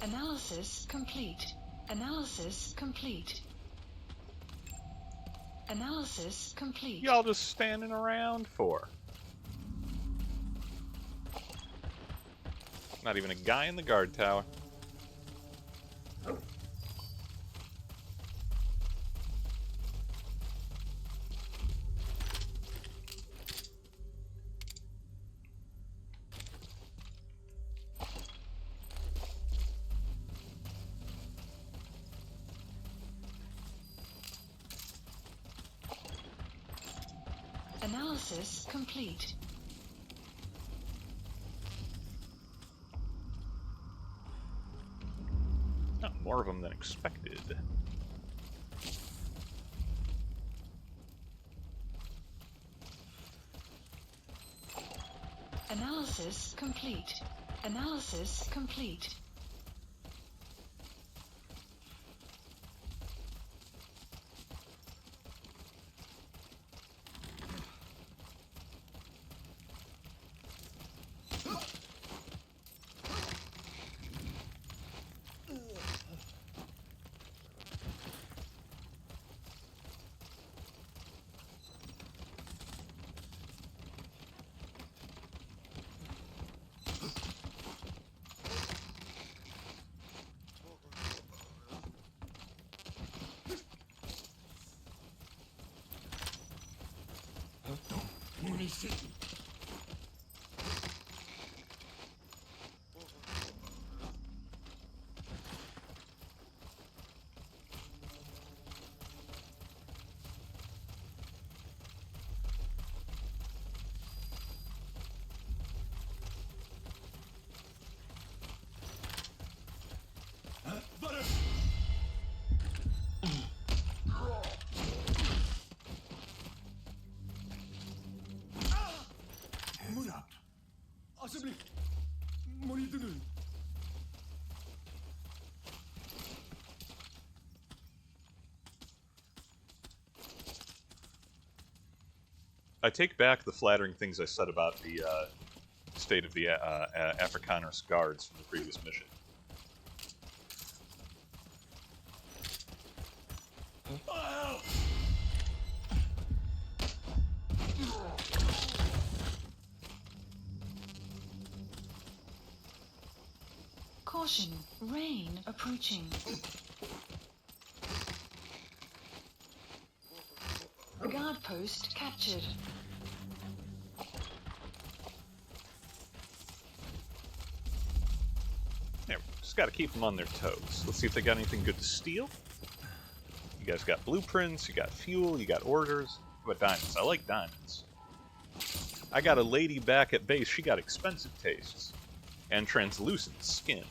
Analysis complete. Analysis complete. Analysis complete. Y'all just standing around for? Not even a guy in the guard tower. Analysis complete. Oh, more of them than expected. Analysis complete. Analysis complete. Munitie. Butter. I take back the flattering things I said about the state of the Afrikaner guards from the previous mission. Caution, rain approaching. Guard post captured. There, just gotta keep them on their toes. Let's see if they got anything good to steal. You guys got blueprints, you got fuel, you got orders. How about diamonds? I like diamonds. I got a lady back at base, she got expensive tastes. And translucent skin.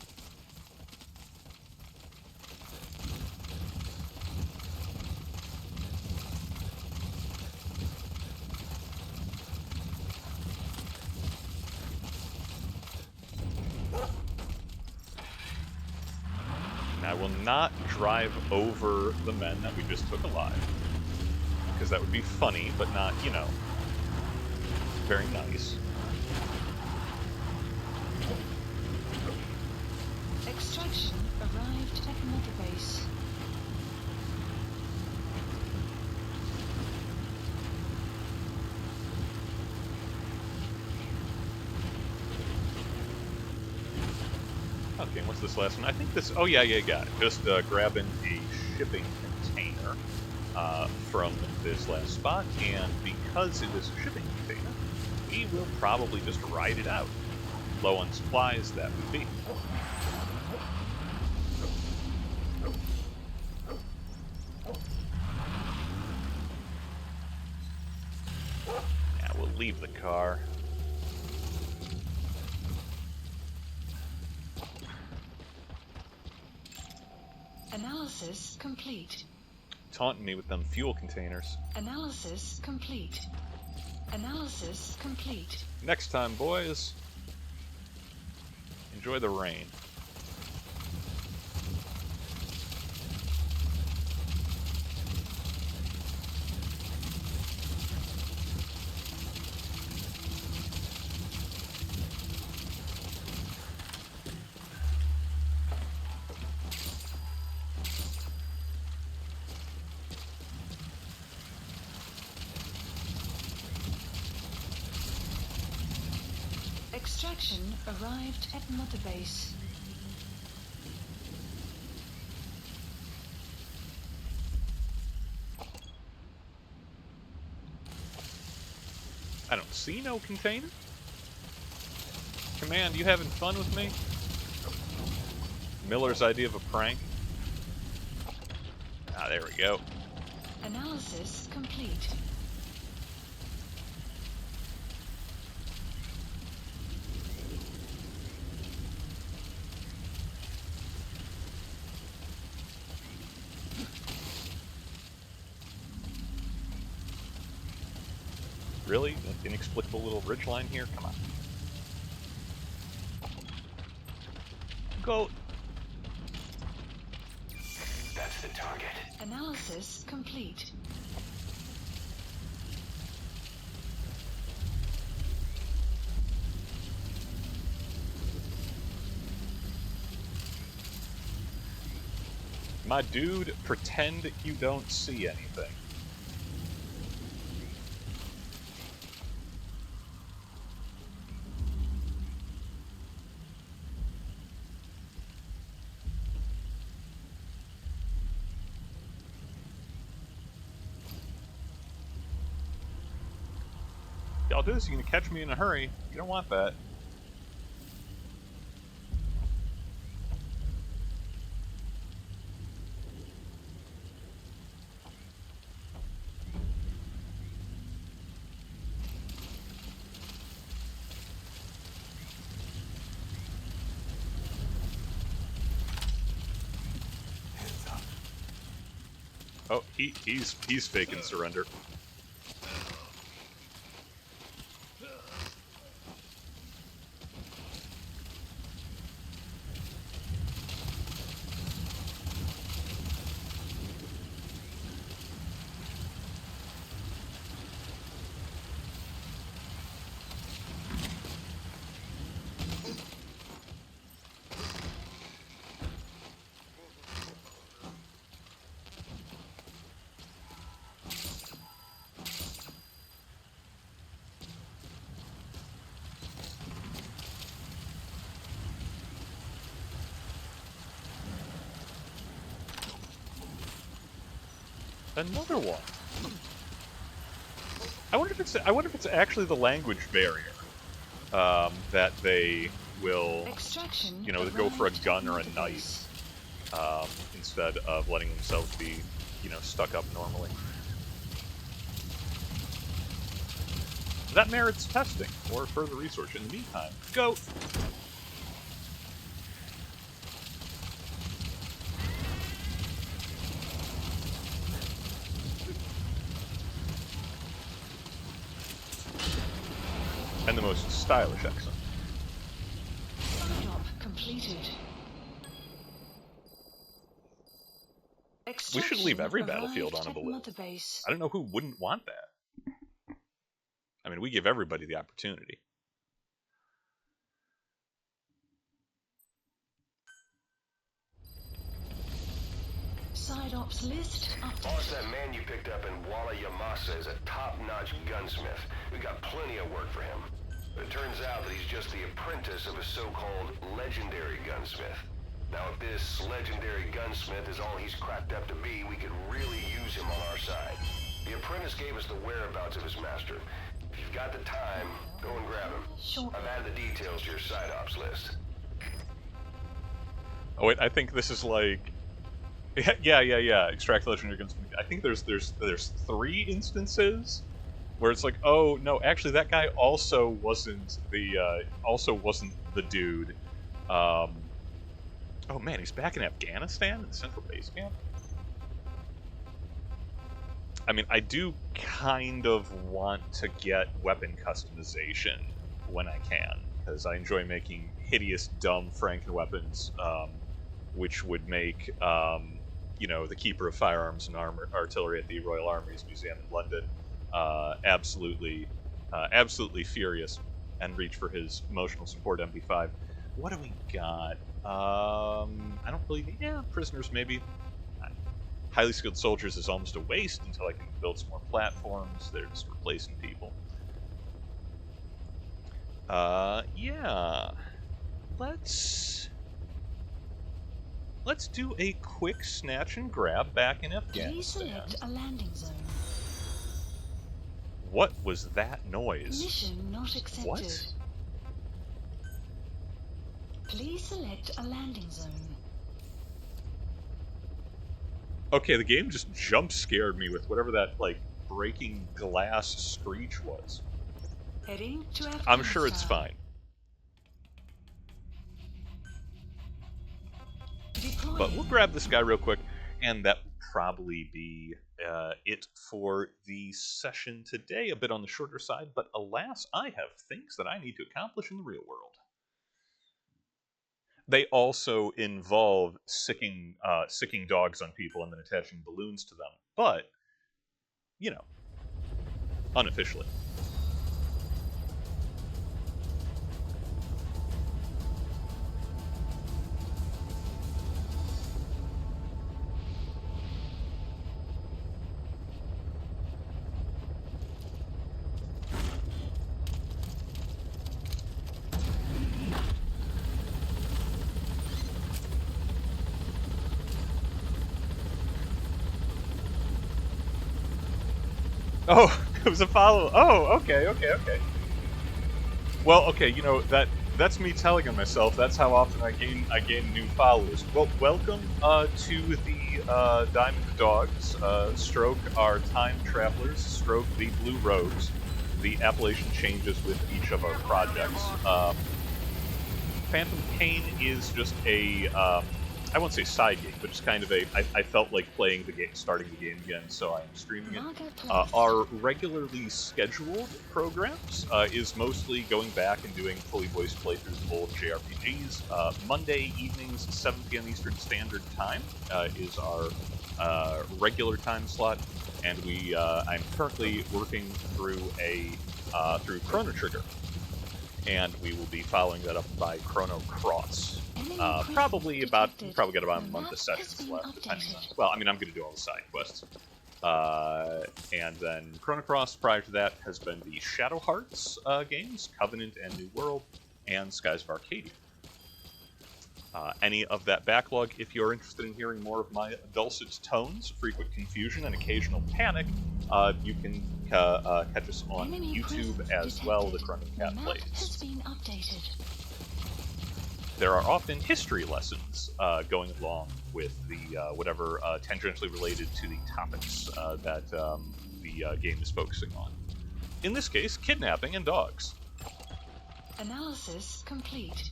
I will not drive over the men that we just took alive. Because that would be funny, but not, you know, very nice. Extraction arrived at Mother Base. Okay, what's this last one? I think this... Oh, yeah, got it. Just grabbing a shipping container from this last spot, and because it is a shipping container, we will probably just ride it out. Low on supplies, that would be. Yeah, we'll leave the car. Analysis complete. Taunting me with them fuel containers. Analysis complete. Analysis complete. Next time, boys. Enjoy the rain. Extraction arrived at Mother Base. I don't see no container. Command, you having fun with me? Miller's idea of a prank. Ah, there we go. Analysis complete. Really? That inexplicable little ridgeline here? Come on. Go. That's the target. Analysis complete. My dude, pretend you don't see anything. Y'all do this, you're gonna catch me in a hurry. You don't want that. Oh, he's faking surrender. Another one. I wonder if it's actually the language barrier that they will, Extraction you know, go for a arrived gun at or a motorbase. knife instead of letting themselves be, you know, stuck up normally. That merits testing or further research. In the meantime, go. And the most stylish accent. Job completed. We should leave every Extraction battlefield on a arrived at balloon. motorbase. I don't know who wouldn't want that. I mean, we give everybody the opportunity. Side ops list Boss, updated. that man you picked up in Walla Yamasa is a top-notch gunsmith. We got plenty of work for him. But it turns out that he's just the apprentice of a so-called legendary gunsmith. Now, if this legendary gunsmith is all he's cracked up to be, we could really use him on our side. The apprentice gave us the whereabouts of his master. If you've got the time, go and grab him. Sure. I've added the details to your side ops list. Oh wait, I think this is like, yeah. Extract legendary gunsmith. I think there's 3 instances where it's like, oh no, actually that guy also wasn't the dude. Oh man, he's back in Afghanistan in the central base camp. I mean, I do kind of want to get weapon customization when I can, because I enjoy making hideous, dumb Franken weapons, which would make, you know, the Keeper of Firearms and Artillery at the Royal Armouries Museum in London absolutely furious and reach for his emotional support MP5. What do we got? I don't really need... Yeah, prisoners, maybe. Highly skilled soldiers is almost a waste until I can build some more platforms. They're just replacing people. Yeah. Let's do a quick snatch and grab back in Please Afghanistan. select a landing zone. What was that noise? Mission not accepted. What? Please select a landing zone. Okay, the game just jump scared me with whatever that, like, breaking glass screech was. Heading to Afghanistan. I'm sure it's fine. Deploying. But we'll grab this guy real quick, and that will probably be it for the session today. A bit on the shorter side, but alas, I have things that I need to accomplish in the real world. They also involve sicking dogs on people and then attaching balloons to them, but, you know, unofficially. Oh, it was a follow. Oh, okay. Well, okay, you know, that's me telling on myself. That's how often I gain new followers. Well, welcome to the Diamond Dogs. Stroke our time travelers. Stroke the Blue Rogues. The appellation changes with each of our projects. Phantom Pain is just a I won't say side game, but just kind of a, I felt like playing the game, starting the game again, so I'm streaming it. Our regularly scheduled programs is mostly going back and doing fully voiced playthroughs of old JRPGs. Monday evenings, 7 p.m. Eastern Standard Time is our regular time slot, and I'm currently working through through Chrono Trigger, and we will be following that up by Chrono Cross. Probably got about a month of sessions left, depending on... Well, I mean, I'm going to do all the side quests. And then Chrono Cross, prior to that, has been the Shadow Hearts games, Covenant and New World, and Skies of Arcadia. any of that backlog. If you're interested in hearing more of my dulcet tones, frequent confusion, and occasional panic, you can catch us on Enemy YouTube presence as well, The detected. Corundum The Cat map Plays. has been updated. There are often history lessons going along with the whatever tangentially related to the topics that the game is focusing on. In this case, kidnapping and dogs. Analysis complete.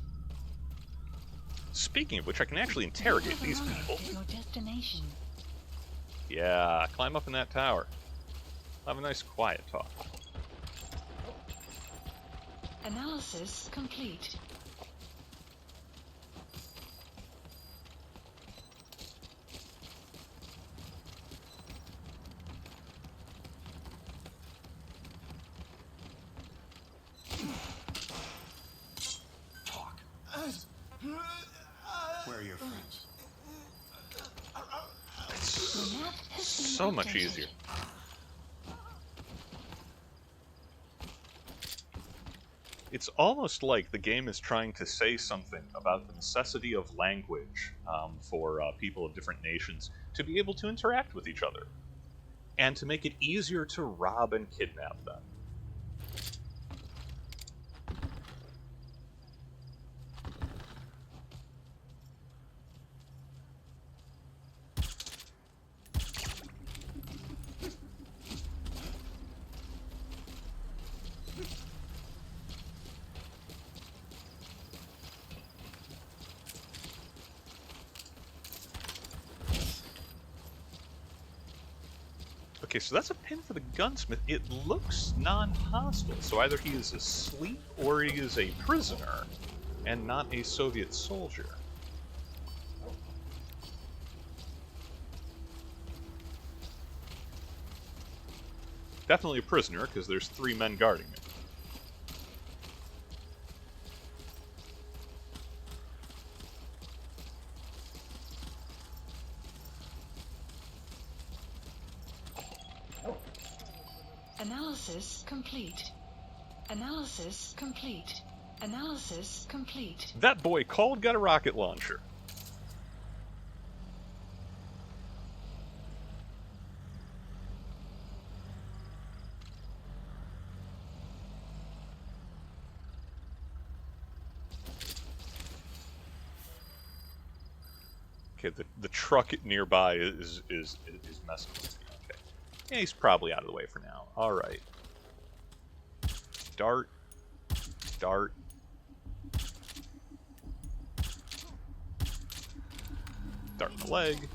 Speaking of which, I can actually interrogate You these have people. arrived at your destination. Yeah, climb up in that tower. Have a nice quiet talk. Analysis complete. Talk. Where are your friends? The map has been So much updated. easier. It's almost like the game is trying to say something about the necessity of language for people of different nations to be able to interact with each other, and to make it easier to rob and kidnap them. Okay, so that's a pin for the gunsmith. It looks non-hostile, so either he is asleep or he is a prisoner, and not a Soviet soldier. Definitely a prisoner, because there's 3 men guarding him. Analysis complete. Analysis complete. Analysis complete. That boy called got a rocket launcher. Okay, the truck nearby is messing with me. Okay, yeah, he's probably out of the way for now. All right. Dart, dart. Dart in the leg.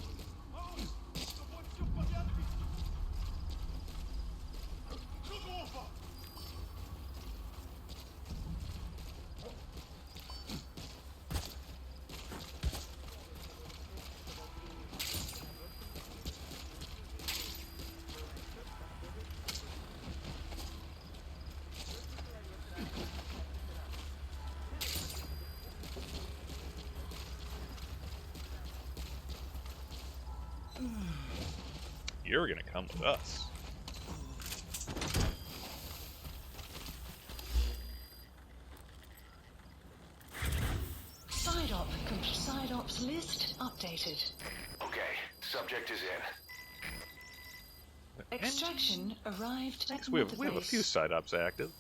You're gonna come with us. Side ops list updated. Okay, subject is in. Extraction arrived at We have a few side ops active.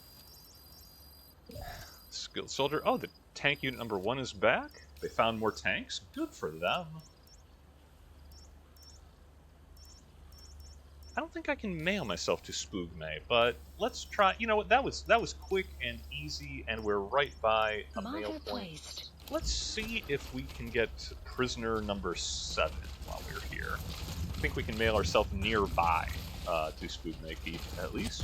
Skilled soldier. Oh, the tank unit number 1 is back. They found more tanks. Good for them. I don't think I can mail myself to Spoogme, but let's try. You know what? That was quick and easy, and we're right by a mail Marker point. placed. Let's see if we can get prisoner number 7 while we're here. I think we can mail ourselves nearby to Spoogme Keep, at least.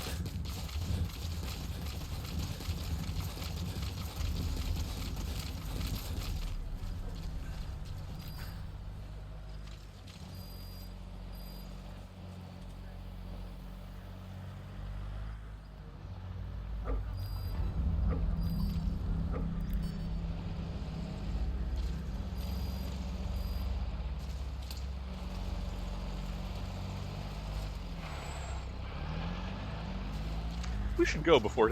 We should go before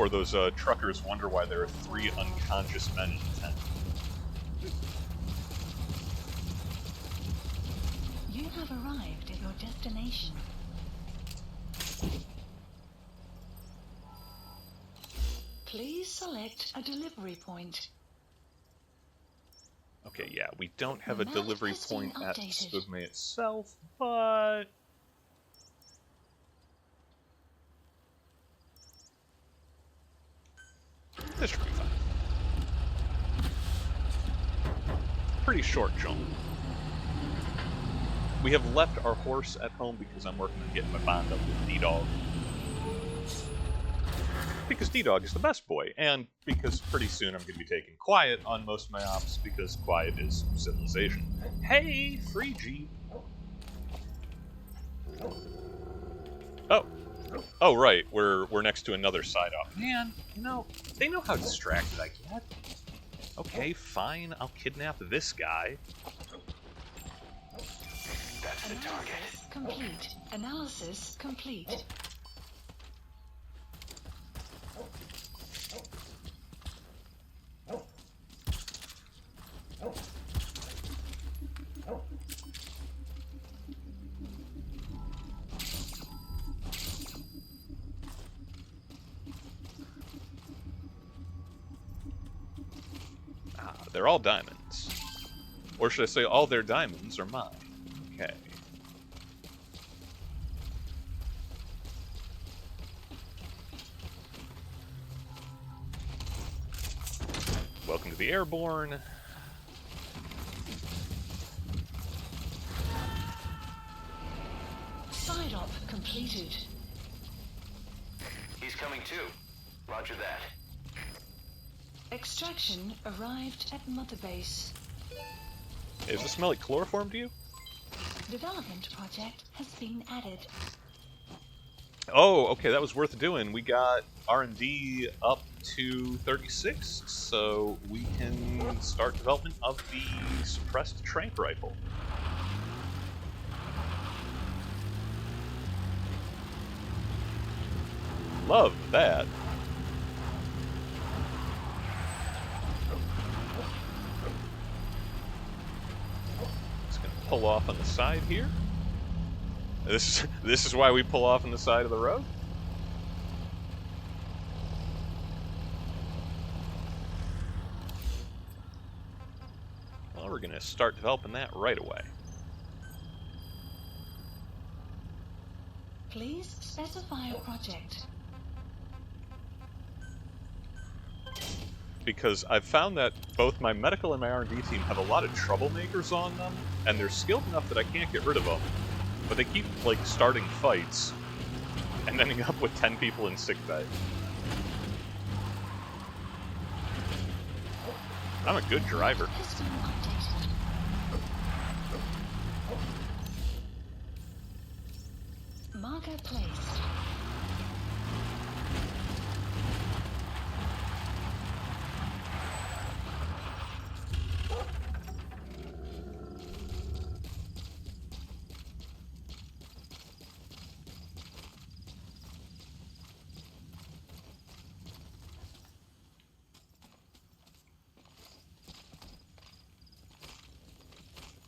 those truckers wonder why there are 3 unconscious men in the tent. have arrived at your destination. Please select a delivery point. Okay, yeah, we don't have The a map delivery has been point at updated. Spugme itself, but... this should be fine. Pretty short jump. We have left our horse at home because I'm working on getting my bond up with D-Dog. Because D-Dog is the best boy, and because pretty soon I'm going to be taking Quiet on most of my ops, because Quiet is civilization. Hey, free Jeep! Oh. Oh, right, we're next to another side op. Man, you know, they know how distracted I get. Okay, fine, I'll kidnap this guy. That's the target. Analysis complete. Analysis complete. Ah, they're all diamonds. Or should I say all their diamonds are mine. Okay. Welcome to the Airborne. Side op completed. He's coming too. Roger that. Extraction arrived at Mother Base. Hey, does this smell like chloroform to you? Development project has been added. Oh, okay, that was worth doing. We got R&D up to 36, so we can start development of the suppressed trank rifle. Love that. Just gonna pull off on the side here. This is why we pull off on the side of the road. Well, we're gonna start developing that right away. Please specify a project. Because I've found that both my medical and my R&D team have a lot of troublemakers on them, and they're skilled enough that I can't get rid of them. But they keep, like, starting fights, and ending up with 10 people in sickbay. I'm a good driver. Has been updated. Marker placed.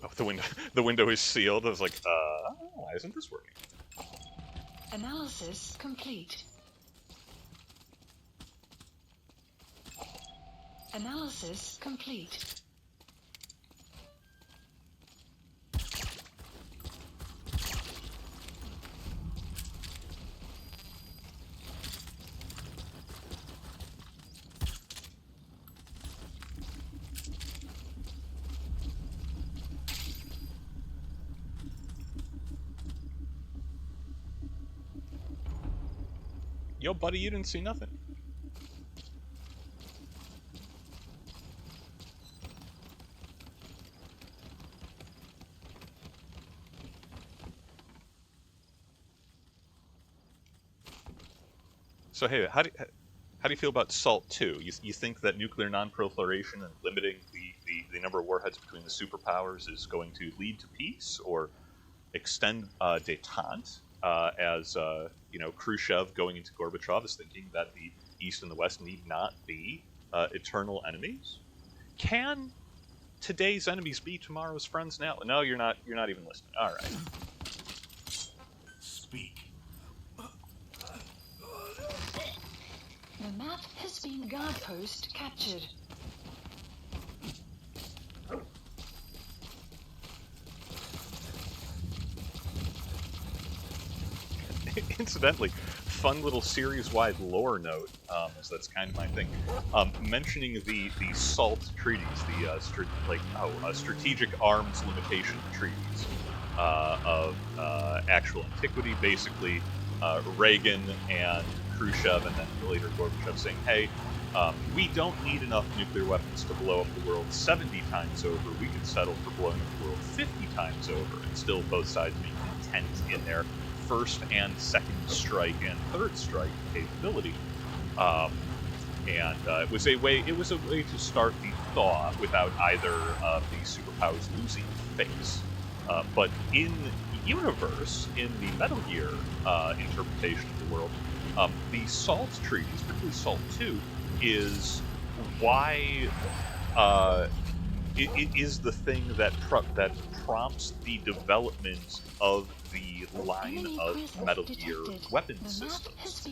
Oh, the window is sealed. I was like, why isn't this working? Analysis complete. Analysis complete. Yo, buddy, you didn't see nothing. So hey, how do you feel about SALT 2? You think that nuclear non-proliferation and limiting the number of warheads between the superpowers is going to lead to peace, or extend détente, as you know, Khrushchev going into Gorbachev is thinking that the East and the West need not be eternal enemies? Can today's enemies be tomorrow's friends now? No, you're not. You're not even listening. All right. Speak. The map has been guard post captured. Incidentally, fun little series-wide lore note, as that's kind of my thing. Mentioning the SALT treaties, the strategic arms limitation treaties of actual antiquity, basically Reagan and Khrushchev, and then later Gorbachev saying, "Hey, we don't need enough nuclear weapons to blow up the world 70 times over. We can settle for blowing up the world 50 times over, and still both sides being content in their first and second strike and third strike capability." It was a way to start the thaw without either the superpowers losing face. But in universe, in the Metal Gear interpretation of the world, the SALT treaties, particularly SALT 2, is why it is the thing that prompts the development of the line of Metal Gear weapon systems,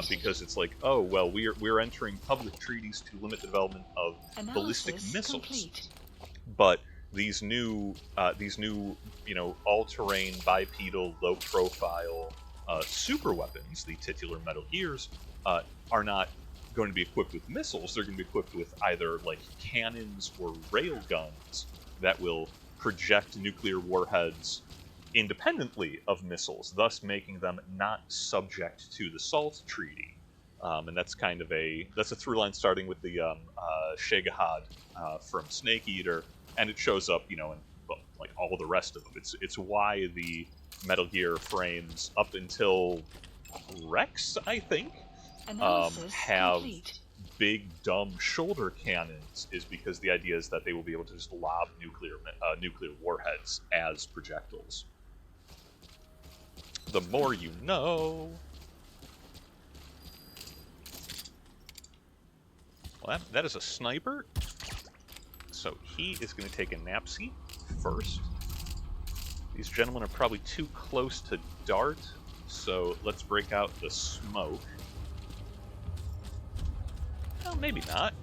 because it's like, oh well, we're entering public treaties to limit the development of ballistic missiles, but these new all-terrain, bipedal, low-profile super weapons, the titular Metal Gears, are not going to be equipped with missiles. They're going to be equipped with either like cannons or railguns that will project nuclear warheads independently of missiles, thus making them not subject to the SALT Treaty. And that's kind of a through line starting with the Shegahad from Snake Eater, and it shows up, in like all the rest of them. It's why the Metal Gear frames up until Rex, I think, have big dumb shoulder cannons, is because the idea is that they will be able to just lob nuclear warheads as projectiles. The more you know. Well, that is a sniper. So he is going to take a nap seat first. These gentlemen are probably too close to dart, so let's break out the smoke. Well, maybe not.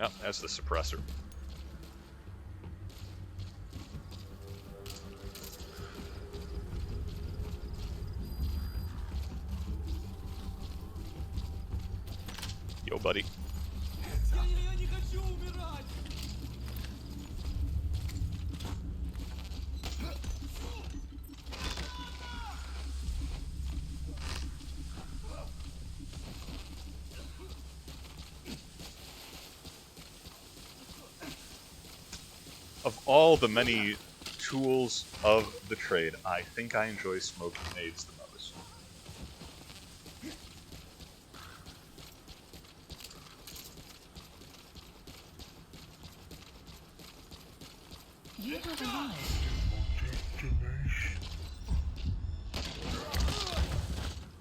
Oh, that's the suppressor. Yo, buddy. Of all the many tools of the trade, I think I enjoy smoke grenades the most. You have arrived.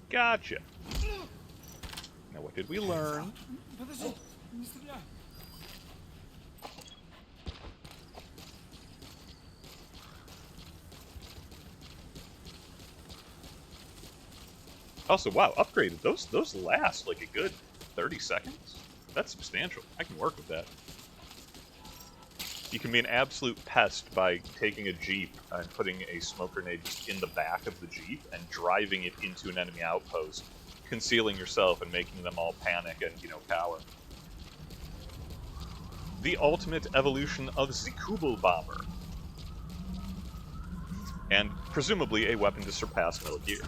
Gotcha. Now, what did we learn? Also, wow, upgraded. Those last like a good 30 seconds. That's substantial. I can work with that. You can be an absolute pest by taking a Jeep and putting a smoke grenade just in the back of the Jeep and driving it into an enemy outpost, concealing yourself and making them all panic and, cower. The ultimate evolution of the Kubel Bomber. And presumably a weapon to surpass Metal Gear.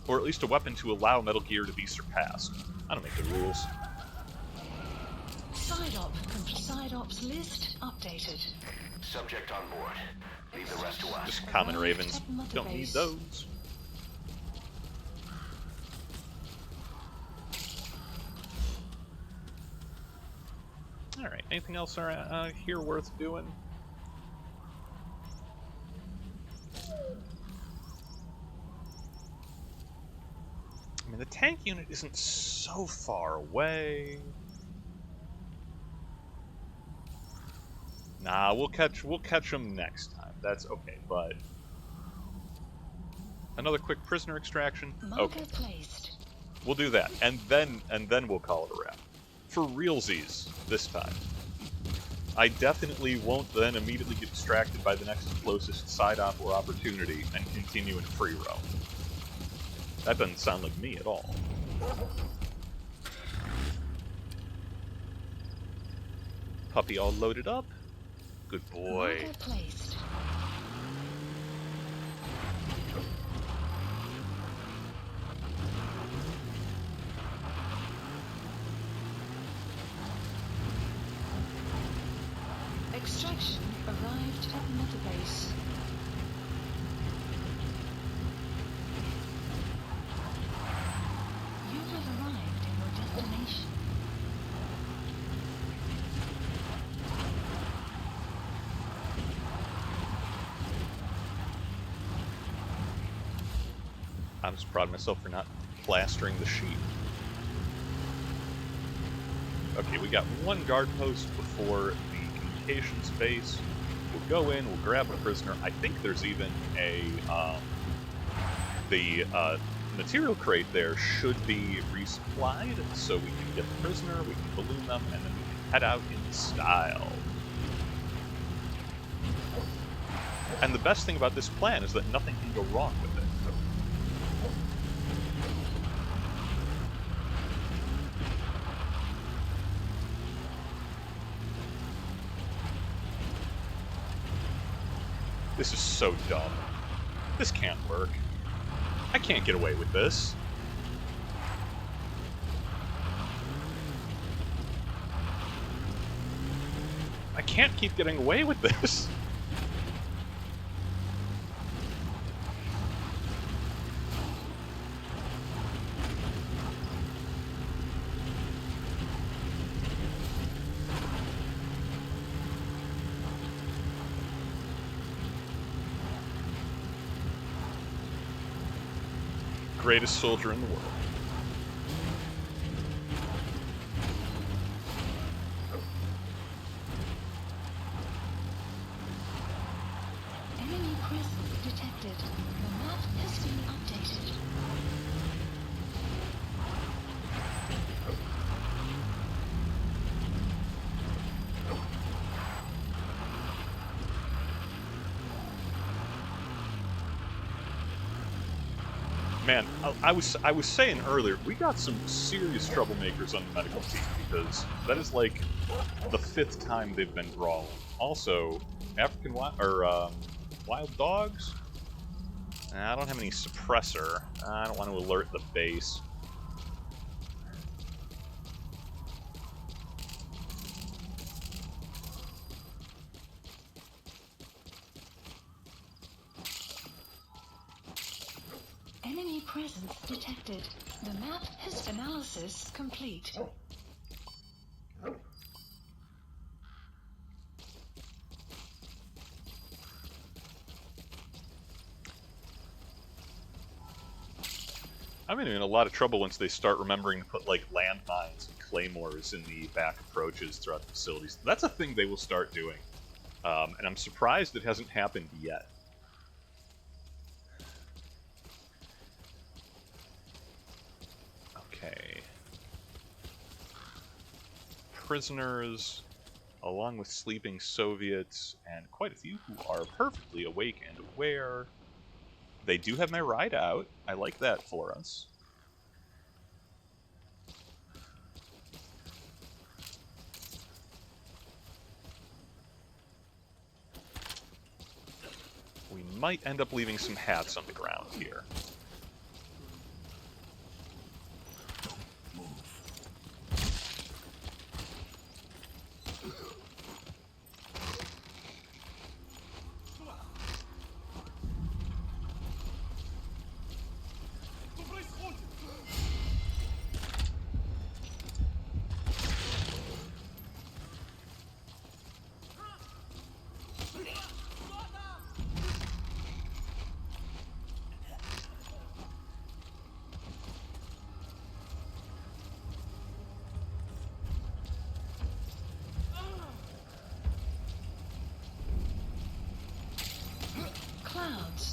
Or at least a weapon to allow Metal Gear to be surpassed. I don't make the rules. Side ops list updated. Subject on board. Leave the rest to us. Just common ravens. Don't need those. Alright, anything else here worth doing? mean, the tank unit isn't so far away. Nah, we'll catch them next time. That's okay, but another quick prisoner extraction. Marker Okay, placed. we'll do that, and then we'll call it a wrap. For realsies this time. I definitely won't then immediately get distracted by the next closest side op or opportunity and continue in free roam. That doesn't sound like me at all. Puppy all loaded up. Good boy. Marker placed. Extraction arrived at mother base. You have arrived at your destination. I'm just proud of myself for not plastering the sheep. Okay, we got one guard post before the communications base. We'll go in, we'll grab a prisoner. I think there's even a, the material crate there should be resupplied, so we can get the prisoner, we can balloon them, and then we can head out in style. And the best thing about this plan is that nothing can go wrong with it. This is so dumb. This can't work. I can't get away with this. I can't keep getting away with this. Greatest soldier in the world. Enemy presence detected. The map has been updated. Man, I was saying earlier, we got some serious troublemakers on the medical team, because that is like the 5th time they've been brawling. Also, African wild dogs? I don't have any suppressor. I don't want to alert the base. Enemy presence detected. The map has analysis complete. I'm in a lot of trouble once they start remembering to put, like, landmines and claymores in the back approaches throughout the facilities. That's a thing they will start doing. And I'm surprised it hasn't happened yet. Okay. Prisoners, along with sleeping Soviets, and quite a few who are perfectly awake and aware. They do have my ride out. I like that for us. We might end up leaving some hats on the ground here.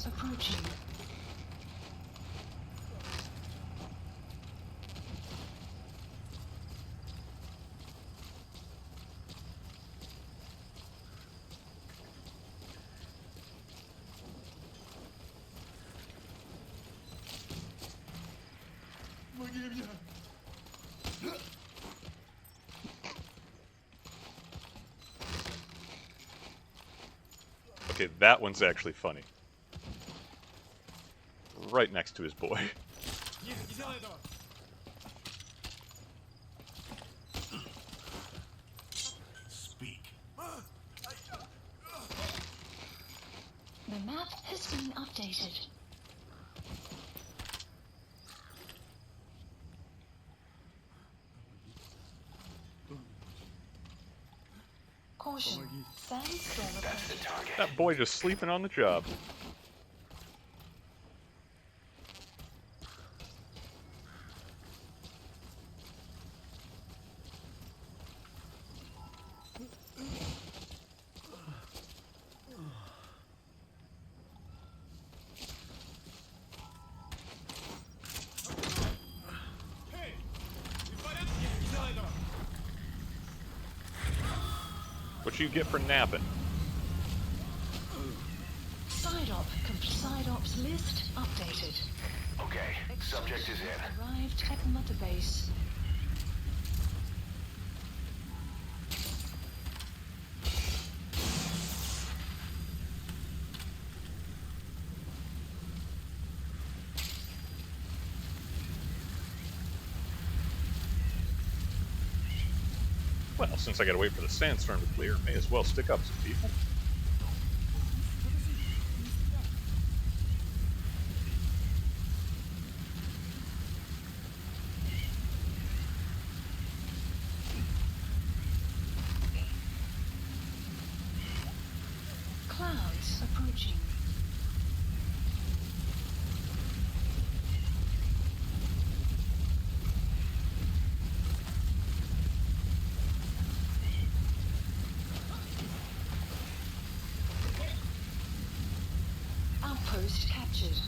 Clouds approaching. Okay, that one's actually funny. Right next to his boy. Speak. The map has been updated. Caution. Sandstorm That's the approaching. target. That boy just sleeping on the job. What you get for napping? Side ops list updated. Okay, subject is in. Arrived at Mother Base. Well, since I gotta wait for the sandstorm to clear, may as well stick up some people. Clouds approaching. Outpost captured.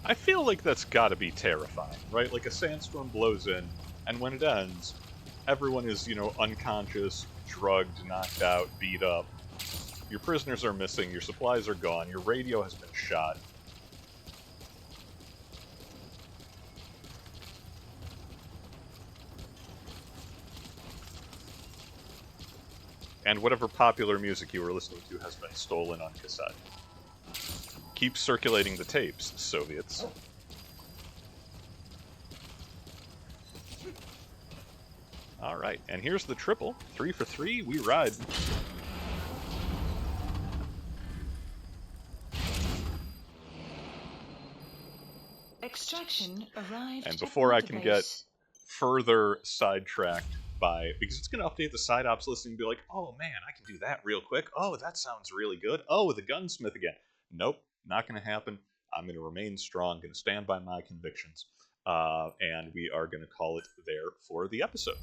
I feel like that's gotta be terrifying, right? Like a sandstorm blows in, and when it ends, everyone is, unconscious, drugged, knocked out, beat up. Your prisoners are missing, your supplies are gone, your radio has been shot. And whatever popular music you were listening to has been stolen on cassette. Keep circulating the tapes, Soviets. Alright, and here's the triple. 3 for 3, we ride. Extraction arrived. And at before I Mother can Base. get further sidetracked by, because it's going to update the side ops list and be like, oh man, I can do that real quick. Oh, that sounds really good. Oh, the gunsmith again. Nope, not going to happen. I'm going to remain strong, going to stand by my convictions. And we are going to call it there for the episode.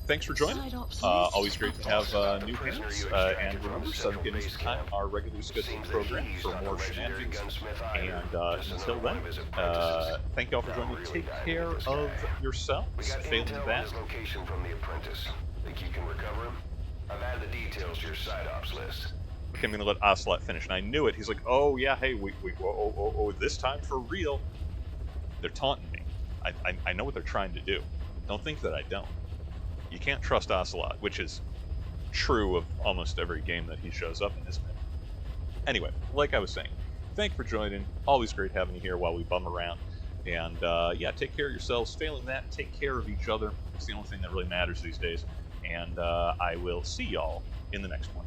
Thanks for joining. Side ops list Always great to have updated. new prisoner hands. you And extracted from remember, the 7 central p.m. base Eastern Time, camp. our regularly scheduled Seems that program he's for not more the legendary shenanigans. gunsmith either. And Just until another one then, of his apprentices. thank y'all for Not joining. really Take diving care with this of guy. yourselves. We got Failing intel on that, his location from the apprentice. Think you can recover him? I've added the details to your side ops list. okay, I'm gonna let Ocelot finish, and I knew it. He's like, "Oh yeah, hey, oh, this time for real." They're taunting me. I know what they're trying to do. Don't think that I don't. You can't trust Ocelot, which is true of almost every game that he shows up in, isn't it? Anyway, like I was saying, thank you for joining. Always great having you here while we bum around. And yeah, take care of yourselves. Failing that, take care of each other. It's the only thing that really matters these days. And I will see y'all in the next one.